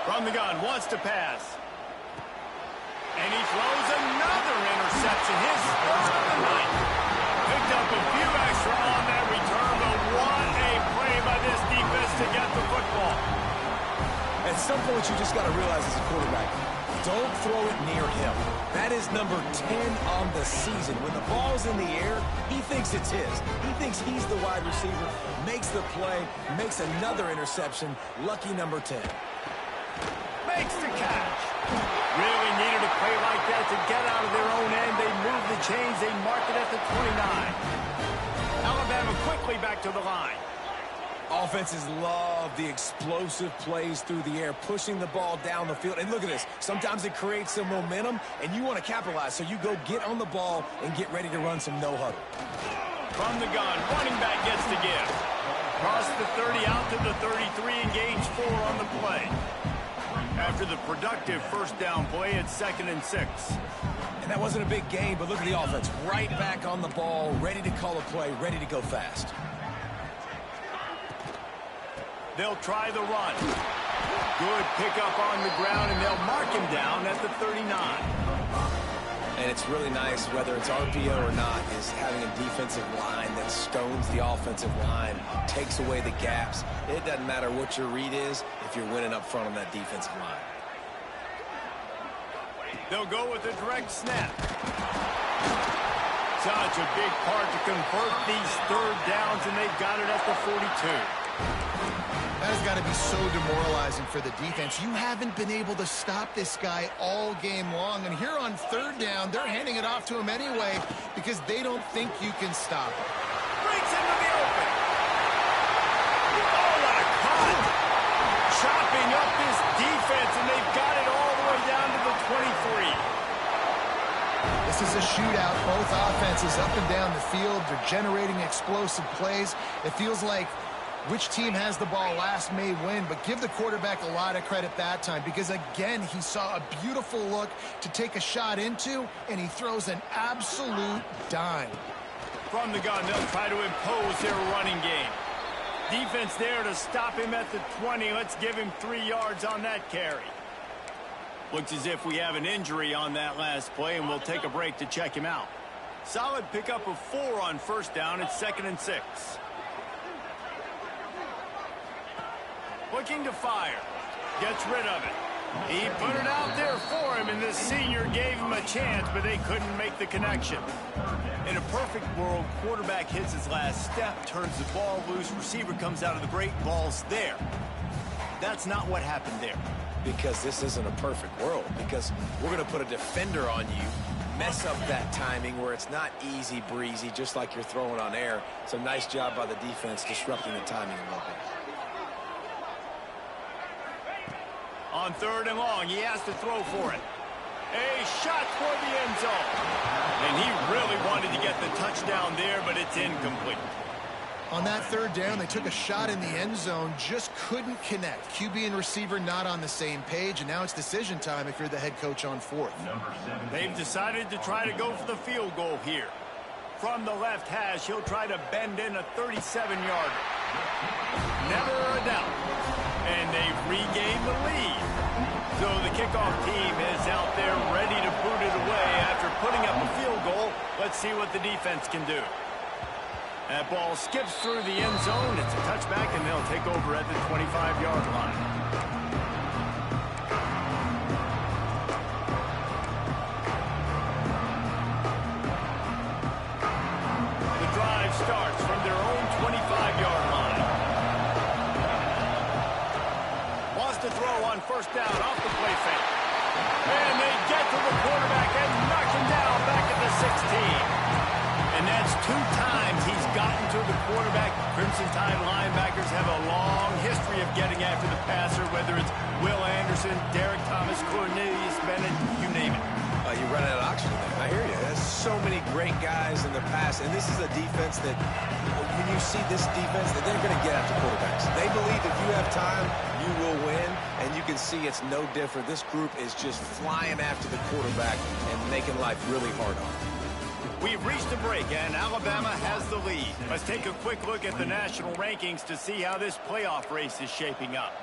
From the gun, wants to pass. And he throws another interception. His first of the night. Picked up a few extra on that return, but what a play by this defense to get the football. At some point, you just got to realize as a quarterback, don't throw it near him. That is number 10 on the season. When the ball's in the air, he thinks it's his. He thinks he's the wide receiver, makes the play, makes another interception. Lucky number 10. Makes the catch. Really needed a play like that to get out of their own end. They move the chains. They mark it at the 29. Alabama quickly back to the line. Offenses love the explosive plays through the air, pushing the ball down the field. And look at this. Sometimes it creates some momentum, and you want to capitalize. So you go get on the ball and get ready to run some no-huddle. From the gun, running back gets to give. Across the 30, out to the 33, and gains 4 on the play. After the productive first down play, it's 2nd and 6. And that wasn't a big gain, but look at the offense. Right back on the ball, ready to call a play, ready to go fast. They'll try the run. Good pickup on the ground, and they'll mark him down at the 39. And it's really nice, whether it's RPO or not, is having a defensive line that stones the offensive line, takes away the gaps. It doesn't matter what your read is if you're winning up front on that defensive line. They'll go with a direct snap. Such a big part to convert these 3rd downs, and they've got it at the 42. That has got to be so demoralizing for the defense. You haven't been able to stop this guy all game long. And here on 3rd down, they're handing it off to him anyway because they don't think you can stop him. Breaks into the open. Oh, what a cut. Chopping up this defense, and they've got it all the way down to the 23. This is a shootout. Both offenses up and down the field. They're generating explosive plays. It feels like which team has the ball last may win, but give the quarterback a lot of credit that time because, again, he saw a beautiful look to take a shot into, and he throws an absolute dime. From the gun, they'll try to impose their running game. Defense there to stop him at the 20. Let's give him 3 yards on that carry. Looks as if we have an injury on that last play, and we'll take a break to check him out. Solid pickup of 4 on 1st down. It's 2nd and 6. Looking to fire. Gets rid of it. He put it out there for him, and the senior gave him a chance, but they couldn't make the connection. In a perfect world, quarterback hits his last step, turns the ball loose, receiver comes out of the break, ball's there. That's not what happened there. Because this isn't a perfect world. Because we're going to put a defender on you, mess up that timing where it's not easy breezy, just like you're throwing on air. It's a nice job by the defense disrupting the timing a little bit. On 3rd and long, he has to throw for it. A shot toward the end zone. And he really wanted to get the touchdown there, but it's incomplete. On that 3rd down, they took a shot in the end zone, just couldn't connect. QB and receiver not on the same page, and now it's decision time if you're the head coach on 4th. They've decided to try to go for the field goal here. From the left hash, he'll try to bend in a 37-yarder. Never a doubt. And they've regained the lead. So the kickoff team is out there ready to boot it away after putting up a field goal. Let's see what the defense can do. That ball skips through the end zone. It's a touchback, and they'll take over at the 25-yard line. The drive starts from their own 25-yard line. Wants to throw on 1st down off the play fake. And they get to the quarterback and knock him down back at the 16. And that's 2 times he's gotten to the quarterback. Crimson Tide linebackers have a long history of getting after the passer, whether it's Will Anderson, Derek Thomas, Cornelius Bennett, you name it. You run out of oxygen there. I hear you. There's so many great guys in the past, and this is a defense that, when you see this defense, that they're going to get after quarterbacks. They believe if you have time, you will win, and you can see it's no different. This group is just flying after the quarterback and making life really hard on them. We've reached a break, and Alabama has the lead. Let's take a quick look at the national rankings to see how this playoff race is shaping up.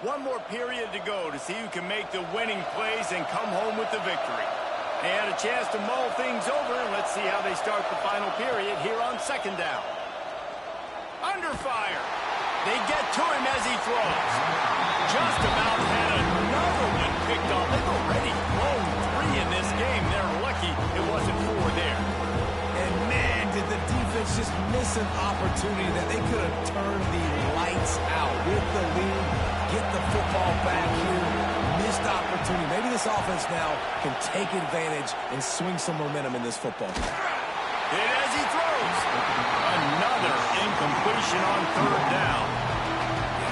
One more period to go to see who can make the winning plays and come home with the victory. They had a chance to mull things over, and let's see how they start the final period here on 2nd down. Under fire. They get to him as he throws. Just about had another one picked off. They've already thrown 3 in this game. They're lucky it wasn't 4 there. And man, did the defense just miss an opportunity that they could have turned the lights out with the lead, get the football back here. Missed opportunity. Maybe this offense now can take advantage and swing some momentum in this football game. And as he throws, another incompletion on 3rd down.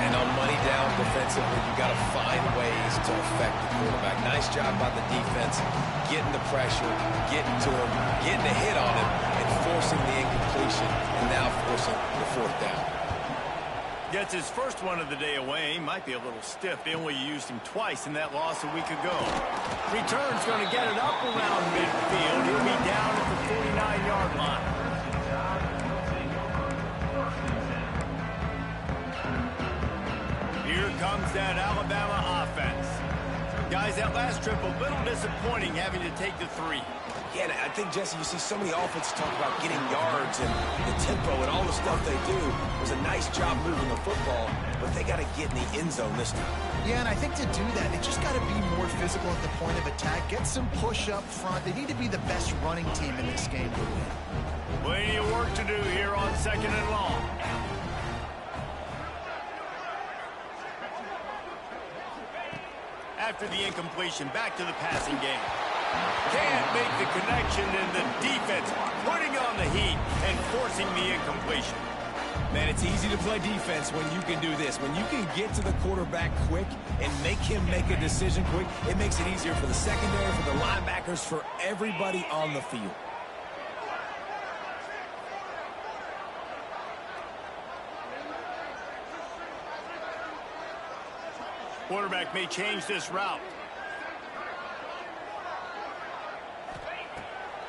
And on money down defensively, you got to find ways to affect the quarterback. Nice job by the defense, getting the pressure, getting to him, getting a hit on him, and forcing the incompletion, and now forcing the fourth down. Gets his first one of the day away. Might be a little stiff. They only used him twice in that loss a week ago. Return's going to get it up around midfield. He'll be down at the 49-yard line. Here comes that Alabama offense. Guys, that last trip a little disappointing having to take the 3. Yeah, and I think, Jesse, you see so many offenses talk about getting yards and the tempo and all the stuff they do. It was a nice job moving the football, but they got to get in the end zone this time. Yeah, and I think to do that, they just got to be more physical at the point of attack. Get some push up front. They need to be the best running team in this game to win. Plenty of work to do here on 2nd and long. After the incompletion, back to the passing game. Can't make the connection, and the defense putting on the heat and forcing the incompletion. Man, it's easy to play defense when you can do this. When you can get to the quarterback quick and make him make a decision quick, it makes it easier for the secondary, for the linebackers, for everybody on the field. Quarterback may change this route.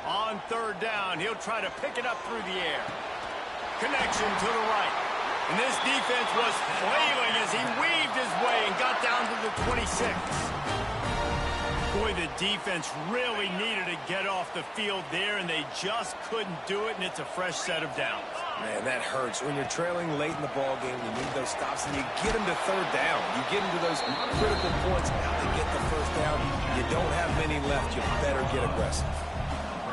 On 3rd down, he'll try to pick it up through the air. Connection to the right. And this defense was flailing as he weaved his way and got down to the 26. Boy, the defense really needed to get off the field there, and they just couldn't do it, and it's a fresh set of downs. Man, that hurts. When you're trailing late in the ball game, you need those stops, and you get them to 3rd down. You get them to those critical points. Now they get the 1st down. You don't have many left. You better get aggressive.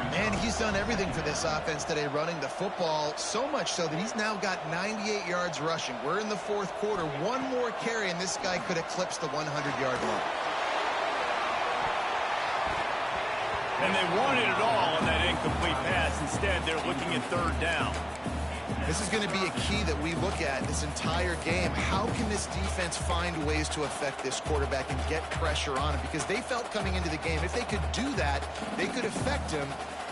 Man, he's done everything for this offense today, running the football, so much so that he's now got 98 yards rushing. We're in the 4th quarter. One more carry, and this guy could eclipse the 100-yard mark. And they wanted it all on that incomplete pass. Instead, they're looking at 3rd down. This is going to be a key that we look at this entire game. How can this defense find ways to affect this quarterback and get pressure on him? Because they felt coming into the game, if they could do that, they could affect him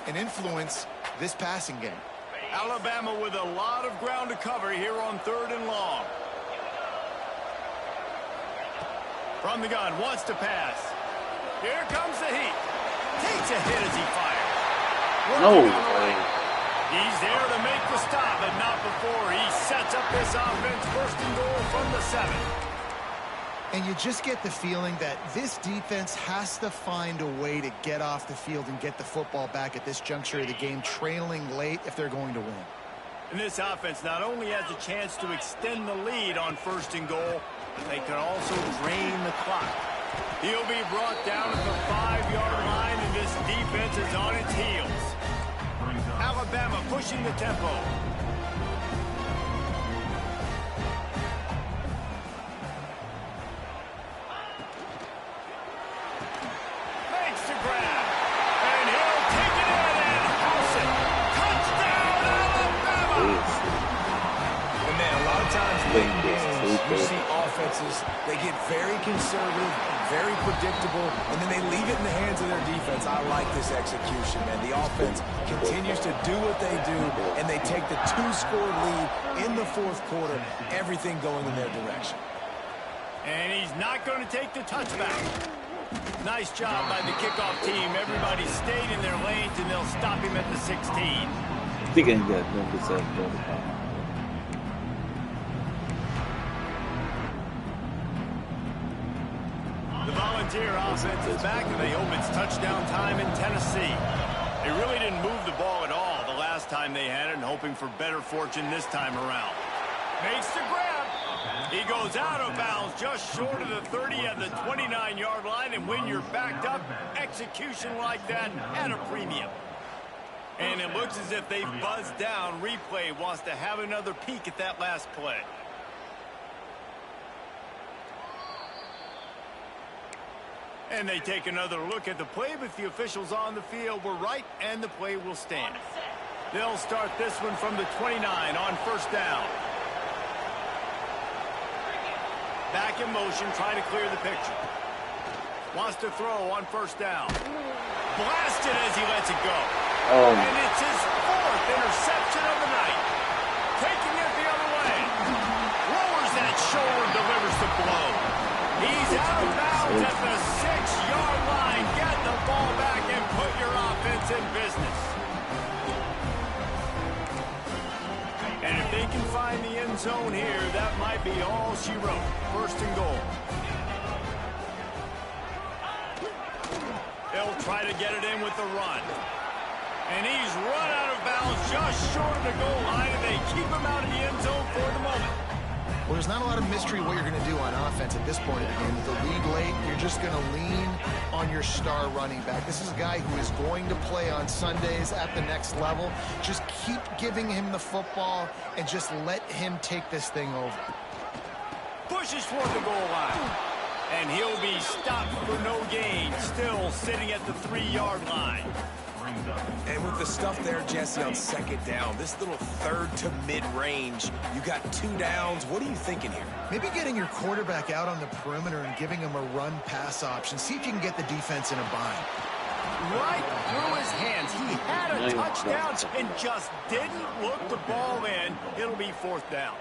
and influence this passing game. Alabama with a lot of ground to cover here on 3rd and long. From the gun, wants to pass. Here comes the heat. Takes a hit as he fires. No. He's there to make the stop, but not before he sets up this offense 1st and goal from the 7. And you just get the feeling that this defense has to find a way to get off the field and get the football back at this juncture of the game, trailing late if they're going to win. And this offense not only has a chance to extend the lead on 1st and goal, but they can also drain the clock. He'll be brought down at the 5-yard line, and this defense is on its heels. Alabama pushing the tempo. Makes the grab. And he'll take it in and house it. Touchdown, Alabama! And man, a lot of times late in games, you see offenses, they get very conservative, very predictable, and then they leave it in the hands of their defense. I like this execution, man. The offense continues to do what they do, and they take the 2-score lead in the 4th quarter, everything going in their direction. And he's not going to take the touchback. Nice job by the kickoff team. Everybody stayed in their lanes, and they'll stop him at the 16. I think I can get number 7. The Volunteer offense is back, and they hope it's touchdown time in Tennessee. They really didn't move the ball at all the last time they had it, and hoping for better fortune this time around. Makes the grab. He goes out of bounds just short of the 30 at the 29-yard line, and when you're backed up, execution like that at a premium. And it looks as if they've buzzed down. Replay wants to have another peek at that last play. And they take another look at the play, but the officials on the field were right, and the play will stand. They'll start this one from the 29 on 1st down. Back in motion, trying to clear the picture. Wants to throw on first down. Blasted as he lets it go. And it's his 4th interception of the night. Taking it the other way. Lowers that shoulder, delivers the blow. He's out of bounds at the 6-yard line. Get the ball back and put your offense in business. And if they can find the end zone here, that might be all she wrote. 1st and goal. They'll try to get it in with the run. And he's run out of bounds just short of the goal line, and they keep him out of the end zone for the moment. Well, there's not a lot of mystery what you're going to do on offense at this point of the game. With the lead late, you're just going to lean on your star running back. This is a guy who is going to play on Sundays at the next level. Just keep giving him the football and just let him take this thing over. Pushes toward the goal line. And he'll be stopped for no gain, still sitting at the 3-yard line. And with the stuff there, Jesse, on 2nd down, this little 3rd to mid-range, you got 2 downs. What are you thinking here? Maybe getting your quarterback out on the perimeter and giving him a run-pass option. See if you can get the defense in a bind. Right through his hands. He had a touchdown and just didn't look the ball in. It'll be 4th down.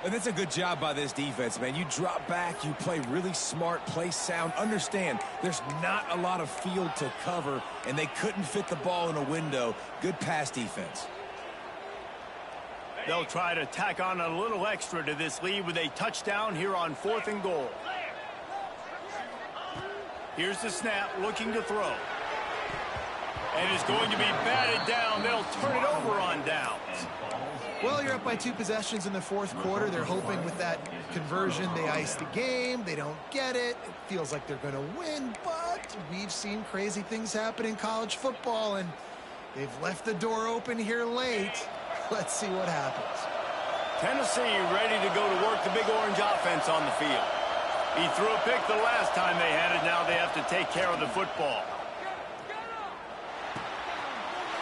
And that's a good job by this defense, man. You drop back, you play really smart, play sound. Understand, there's not a lot of field to cover, and they couldn't fit the ball in a window. Good pass defense. They'll try to tack on a little extra to this lead with a touchdown here on 4th and goal. Here's the snap, looking to throw. And it's going to be batted down. They'll turn it over on downs. Well, you're up by 2 possessions in the 4th quarter. They're hoping with that conversion they ice the game. They don't get it. It feels like they're going to win, but we've seen crazy things happen in college football, and they've left the door open here late. Let's see what happens. Tennessee ready to go to work the Big Orange offense on the field. He threw a pick the last time they had it. Now they have to take care of the football.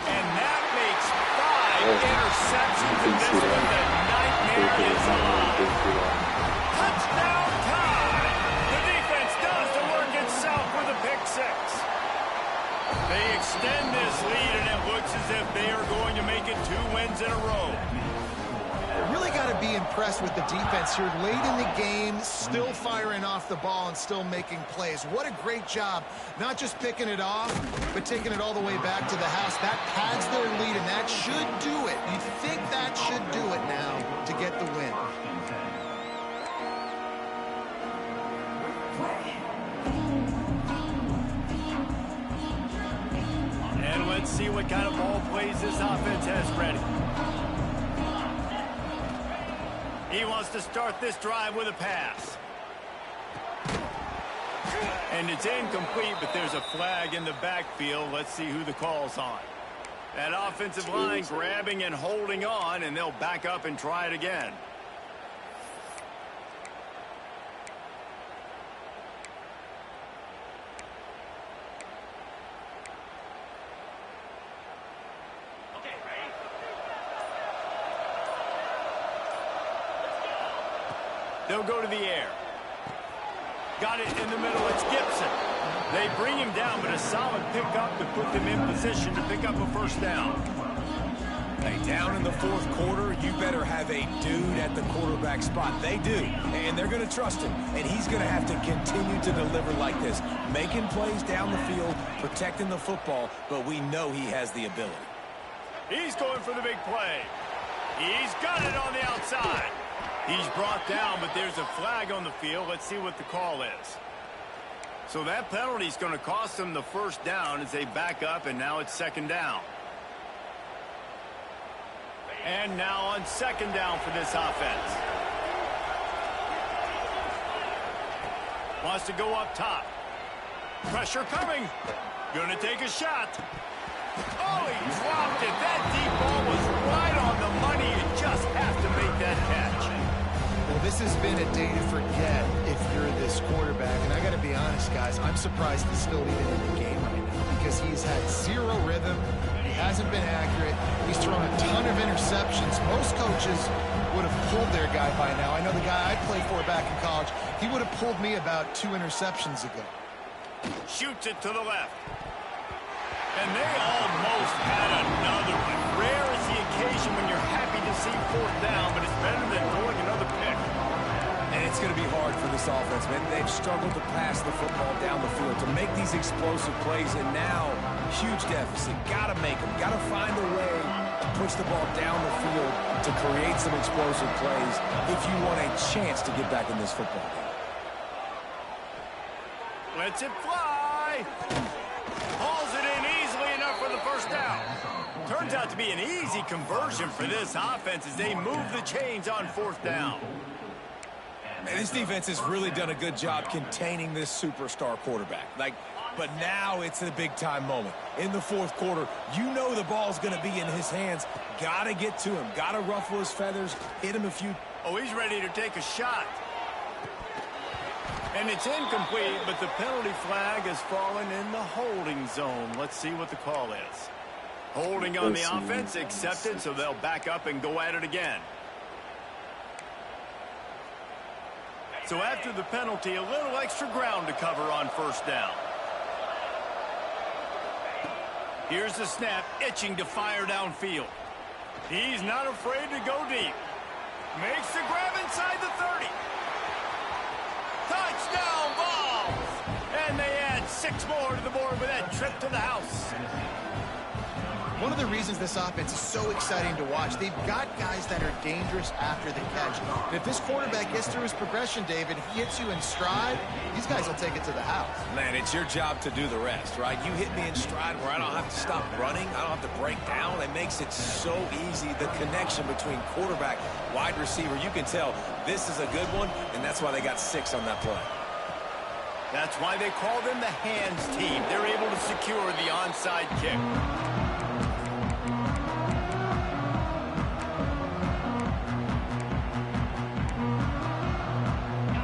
And that makes 5 interceptions in this one. The nightmare is alive. Touchdown time! The defense does the work itself with a pick 6. They extend this lead, and it looks as if they are going to make it 2 wins in a row. Really got to be impressed with the defense here. Late in the game, still firing off the ball and still making plays. What a great job. Not just picking it off, but taking it all the way back to the house. That pads their lead, and that should do it. You think that should do it now to get the win. And let's see what kind of ball plays this offense has ready. He wants to start this drive with a pass. And it's incomplete, but there's a flag in the backfield. Let's see who the call's on. That offensive line grabbing and holding on, and they'll back up and try it again. They'll go to the air. Got it in the middle. It's Gibson. They bring him down, but a solid pickup to put them in position to pick up a 1st down. Hey, down in the 4th quarter, you better have a dude at the quarterback spot. They do, and they're going to trust him, and he's going to have to continue to deliver like this, making plays down the field, protecting the football, but we know he has the ability. He's going for the big play. He's got it on the outside. He's brought down, but there's a flag on the field. Let's see what the call is. So that penalty is going to cost them the 1st down as they back up, and now it's 2nd down. And now on 2nd down for this offense. Wants to go up top. Pressure coming. Going to take a shot. Oh, he dropped it. That deep ball was right on the money. You just have to make that catch. Well, this has been a day to forget if you're this quarterback. And I got to be honest, guys, I'm surprised he's still even in the game right now because he's had 0 rhythm. He hasn't been accurate. He's thrown a ton of interceptions. Most coaches would have pulled their guy by now. I know the guy I played for back in college, he would have pulled me about 2 interceptions ago. Shoots it to the left. And they almost had another one. Rare is the occasion when you're happy to see 4th down, but it's better than throwing another pick. And it's going to be hard for this offense, man. They've struggled to pass the football down the field, to make these explosive plays, and now, huge deficit. Got to make them. Got to find a way to push the ball down the field to create some explosive plays if you want a chance to get back in this football game. Lets it fly. Hauls it in easily enough for the 1st down. Turns out to be an easy conversion for this offense as they move the chains on 4th down. And this defense has really done a good job containing this superstar quarterback. But now it's a big-time moment. In the 4th quarter, you know the ball's going to be in his hands. Got to get to him. Got to ruffle his feathers, hit him a few. Oh, he's ready to take a shot. And it's incomplete, but the penalty flag has fallen in the holding zone. Let's see what the call is. Holding on the offense, accepted, so they'll back up and go at it again. So after the penalty, a little extra ground to cover on 1st down. Here's the snap, itching to fire downfield. He's not afraid to go deep. Makes the grab inside the 30. Touchdown balls! And they add 6 more to the board with that trip to the house. One of the reasons this offense is so exciting to watch, they've got guys that are dangerous after the catch. And if this quarterback gets through his progression, David, he hits you in stride, these guys will take it to the house. Man, it's your job to do the rest, right? You hit me in stride where I don't have to stop running. I don't have to break down. It makes it so easy. The connection between quarterback, wide receiver, you can tell this is a good one, and that's why they got 6 on that play. That's why they call them the hands team. They're able to secure the onside kick.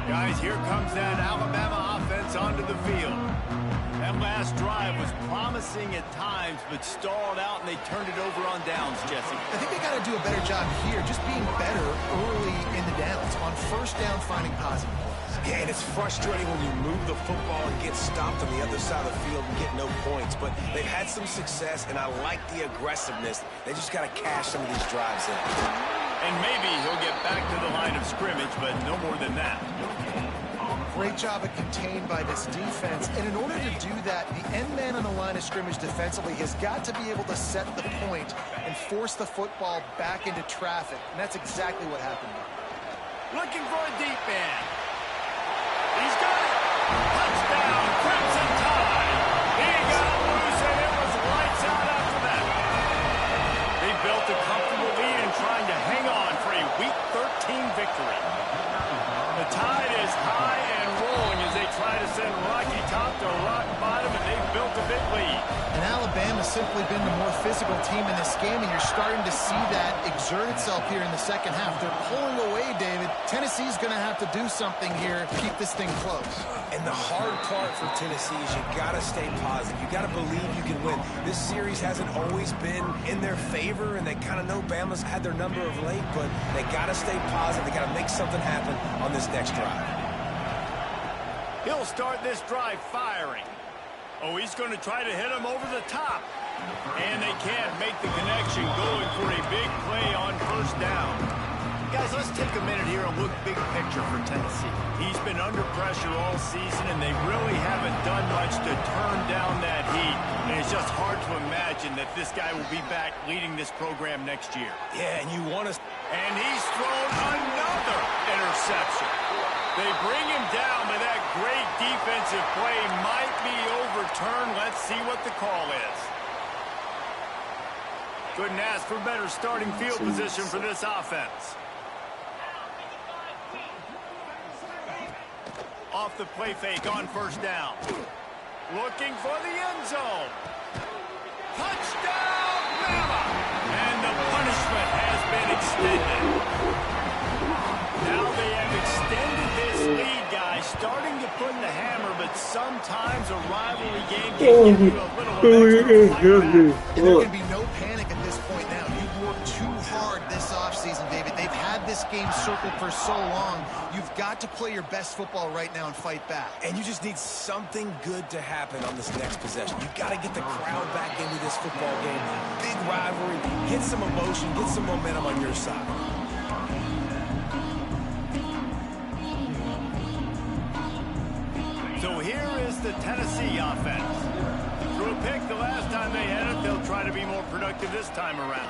Guys, here comes that Alabama offense onto the field. That last drive was promising at times, but stalled out, and they turned it over on downs, Jesse. I think they got to do a better job here, just being better early in the downs. On 1st down, finding positive plays. Yeah, and it's frustrating when you move the football and get stopped on the other side of the field and get no points. But they've had some success, and I like the aggressiveness. They just got to cash some of these drives in. And maybe he'll get back to the line of scrimmage, but no more than that. Great job of contained by this defense. And in order to do that, the end man on the line of scrimmage defensively has got to be able to set the point and force the football back into traffic. And that's exactly what happened. Looking for a deep man. He's got it. Touchdown, Crimson Tide. He got it loose, and it was lights out after that. They built a comfortable lead and trying to hang on for a Week 13 victory. The Tide is high and rolling as they try to send Rocky Top to rock bottom, and they've built a big lead. And Alabama's simply been the more physical team in this game, and you're starting to see that exert itself here in the 2nd half. They're pulling away, David. Tennessee's going to have to do something here to keep this thing close. And the hard part for Tennessee is you got to stay positive. You got to believe you can win. This series hasn't always been in their favor, and they kind of know Bama's had their number of late, but they got to stay positive. They got to make something happen on this next drive. He'll start this drive firing. Oh, he's going to try to hit him over the top. And they can't make the connection, going for a big play on 1st down. Guys, let's take a minute here and look big picture for Tennessee. He's been under pressure all season, and they really haven't done much to turn down that heat. And it's just hard to imagine that this guy will be back leading this program next year. Yeah, and you want to... And he's thrown another interception. They bring him down, but that great defensive play might be overturned. Let's see what the call is. Couldn't ask for better starting field position for this offense. Off the play fake on 1st down. Looking for the end zone. Touchdown, Bama! And the punishment has been extended. Now they have extended this lead, guys, starting to put the hammer, but sometimes a rivalry game can give you a little extra fight back. And there can be no panic at this point now. You hard this offseason, David. They've had this game circled for so long. You've got to play your best football right now and fight back. And you just need something good to happen on this next possession. You got to get the crowd back into this football game. Big rivalry. Get some emotion. Get some momentum on your side. So here is the Tennessee offense. Through a pick the last time they had it, they'll try to be more productive this time around.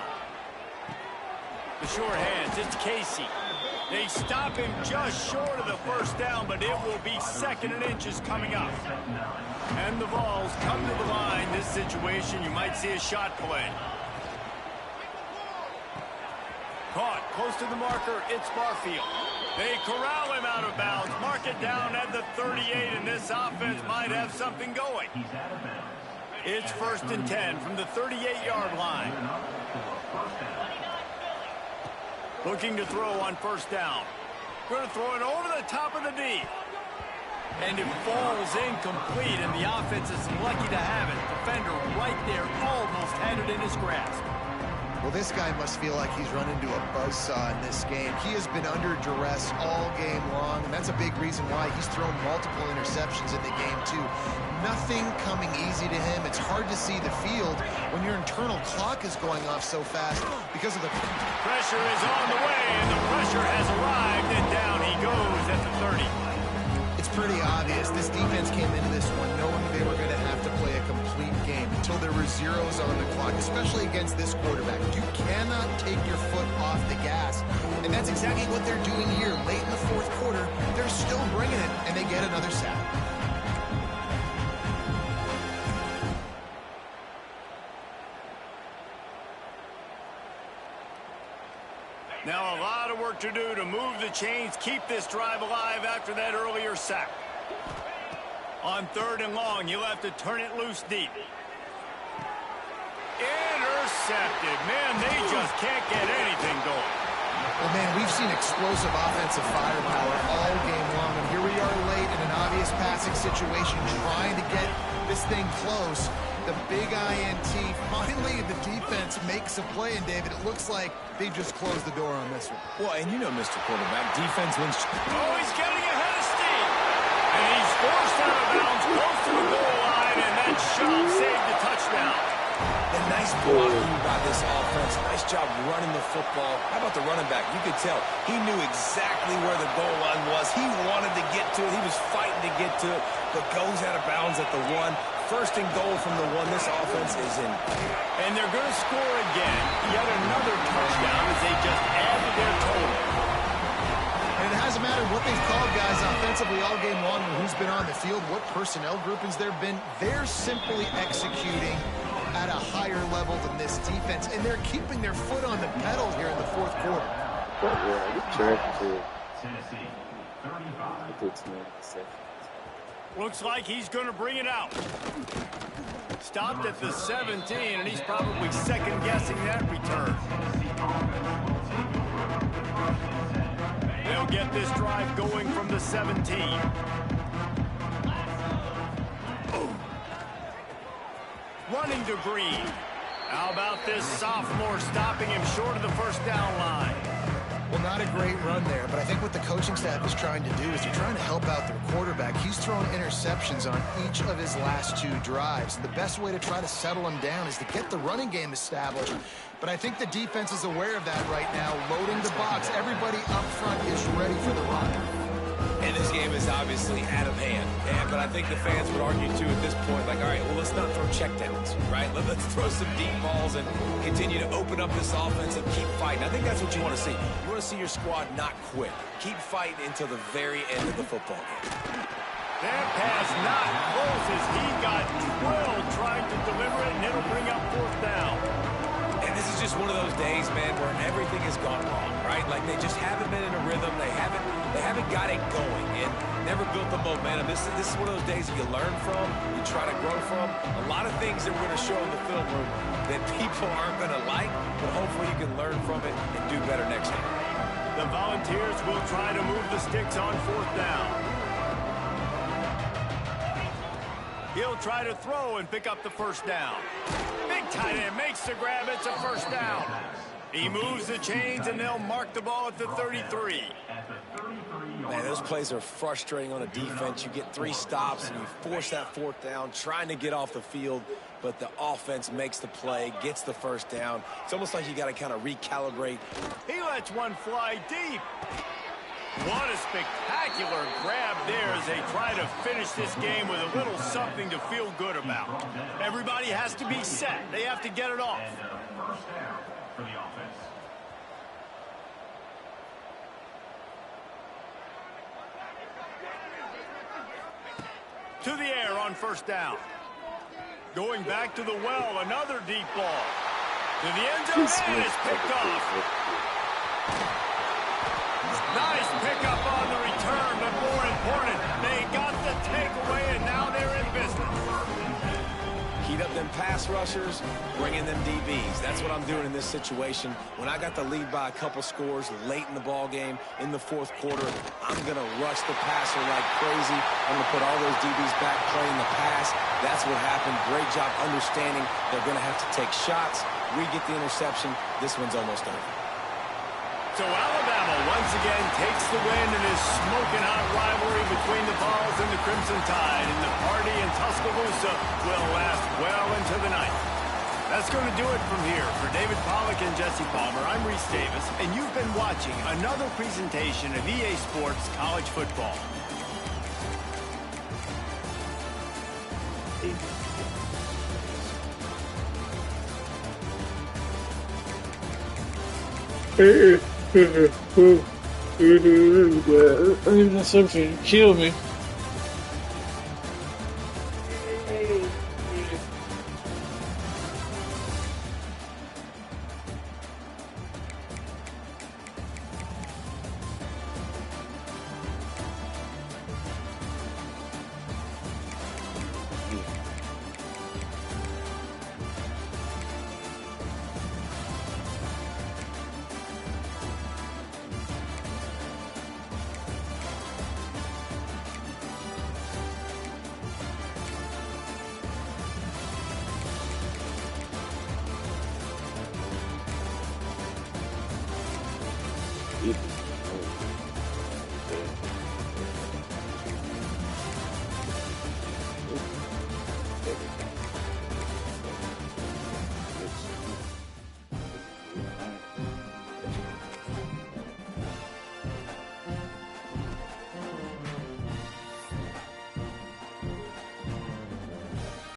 The short hands, it's Casey. They stop him just short of the first down, but it will be 2nd and inches coming up. And the Vols come to the line. This situation, you might see a shot play. Caught close to the marker, it's Barfield. They corral him out of bounds, mark it down at the 38, and this offense might have something going. It's 1st and 10 from the 38-yard line. Looking to throw on 1st down. Going to throw it over the top of the D. And it falls incomplete, and the offense is lucky to have it. Defender right there almost had it in his grasp. Well, this guy must feel like he's run into a buzzsaw in this game. He has been under duress all game long, and that's a big reason why he's thrown multiple interceptions in the game, too. Nothing coming easy to him. It's hard to see the field when your internal clock is going off so fast because of the pressure is on the way, and the pressure has arrived, and down he goes at the 30. It's pretty obvious. This defense came into this one knowing they were going to have to play a complete game until there were zeros on the clock, especially against this quarterback. You cannot take your foot off the gas, and that's exactly what they're doing here. Late in the 4th quarter, they're still bringing it, and they get another sack. Now a lot of work to do to move the chains, keep this drive alive after that earlier sack. On 3rd and long, you'll have to turn it loose deep. Intercepted. Man, they just can't get anything going. Well, man, we've seen explosive offensive firepower all game long, and here we are late in an obvious passing situation trying to get this thing close. The big INT. Finally, the defense makes a play, and David, it looks like they just closed the door on this one. Well, and you know, Mr. Quarterback, defense wins. Oh, he's getting ahead of steam. And he's forced out of bounds close to the goal line, and that shove saved the touchdown. A nice blocking by this offense. Nice job running the football. How about the running back? You could tell he knew exactly where the goal line was. He wanted to get to it. He was fighting to get to it, but goes out of bounds at the 1. 1st and goal from the 1. This offense is in. And they're going to score again. Yet another touchdown as they just add to their total. And it hasn't mattered what they've called, guys, offensively all game long, and who's been on the field, what personnel groupings there have been. They're simply executing at a higher level than this defense, and they're keeping their foot on the pedal here in the 4th quarter. Tennessee, 35. Looks like he's going to bring it out. Stopped at the 17, and he's probably second-guessing that return. They'll get this drive going from the 17. Running to Green. How about this sophomore stopping him short of the 1st down line? Well, not a great run there, but I think what the coaching staff is trying to do is they're trying to help out their quarterback. He's thrown interceptions on each of his last 2 drives. The best way to try to settle him down is to get the running game established. But I think the defense is aware of that right now, loading the box. Everybody up front is ready for the run. And this game is obviously out of hand. But I think the fans would argue, too, at this point, like, all right, well, let's not throw checkdowns, right? Let's throw some deep balls and continue to open up this offense and keep fighting. I think that's what you want to see. You want to see your squad not quit. Keep fighting until the very end of the football game. That pass not close as he got twirled trying to deliver it, and it'll bring up 4th down. And this is just one of those days, man, where everything has gone wrong, right? Like they just haven't been in a rhythm. They haven't got it going and never built the momentum. This is one of those days that you learn from, you try to grow from. A lot of things that we're going to show in the film room that people aren't going to like, but hopefully you can learn from it and do better next time. The Volunteers will try to move the sticks on 4th down. He'll try to throw and pick up the 1st down. Big tight end makes the grab. It's a 1st down. He moves the chains, and they'll mark the ball at the 33. Man, those plays are frustrating on a defense. You get 3 stops, and you force that 4th down, trying to get off the field, but the offense makes the play, gets the 1st down. It's almost like you got to kind of recalibrate. He lets one fly deep. What a spectacular grab there as they try to finish this game with a little something to feel good about. Everybody has to be set. They have to get it off. First down for the offense. To the air on 1st down. Going back to the well, another deep ball. To the end zone, and it's picked off. Nice pickup on the return, but more important, they got the takeaway, and now they're in business. Heat up them pass rushers, bring in them DBs. That's what I'm doing in this situation. When I got the lead by a couple scores late in the ball game, in the 4th quarter, I'm going to rush the passer like crazy. I'm going to put all those DBs back playing the pass. That's what happened. Great job understanding they're going to have to take shots. We get the interception. This one's almost over. So Alabama once again takes the win in this smoking hot rivalry between the Vols and the Crimson Tide, and the party in Tuscaloosa will last well into the night. That's going to do it from here. For David Pollack and Jesse Palmer, I'm Reese Davis, and you've been watching another presentation of EA Sports College Football. Something kill me. It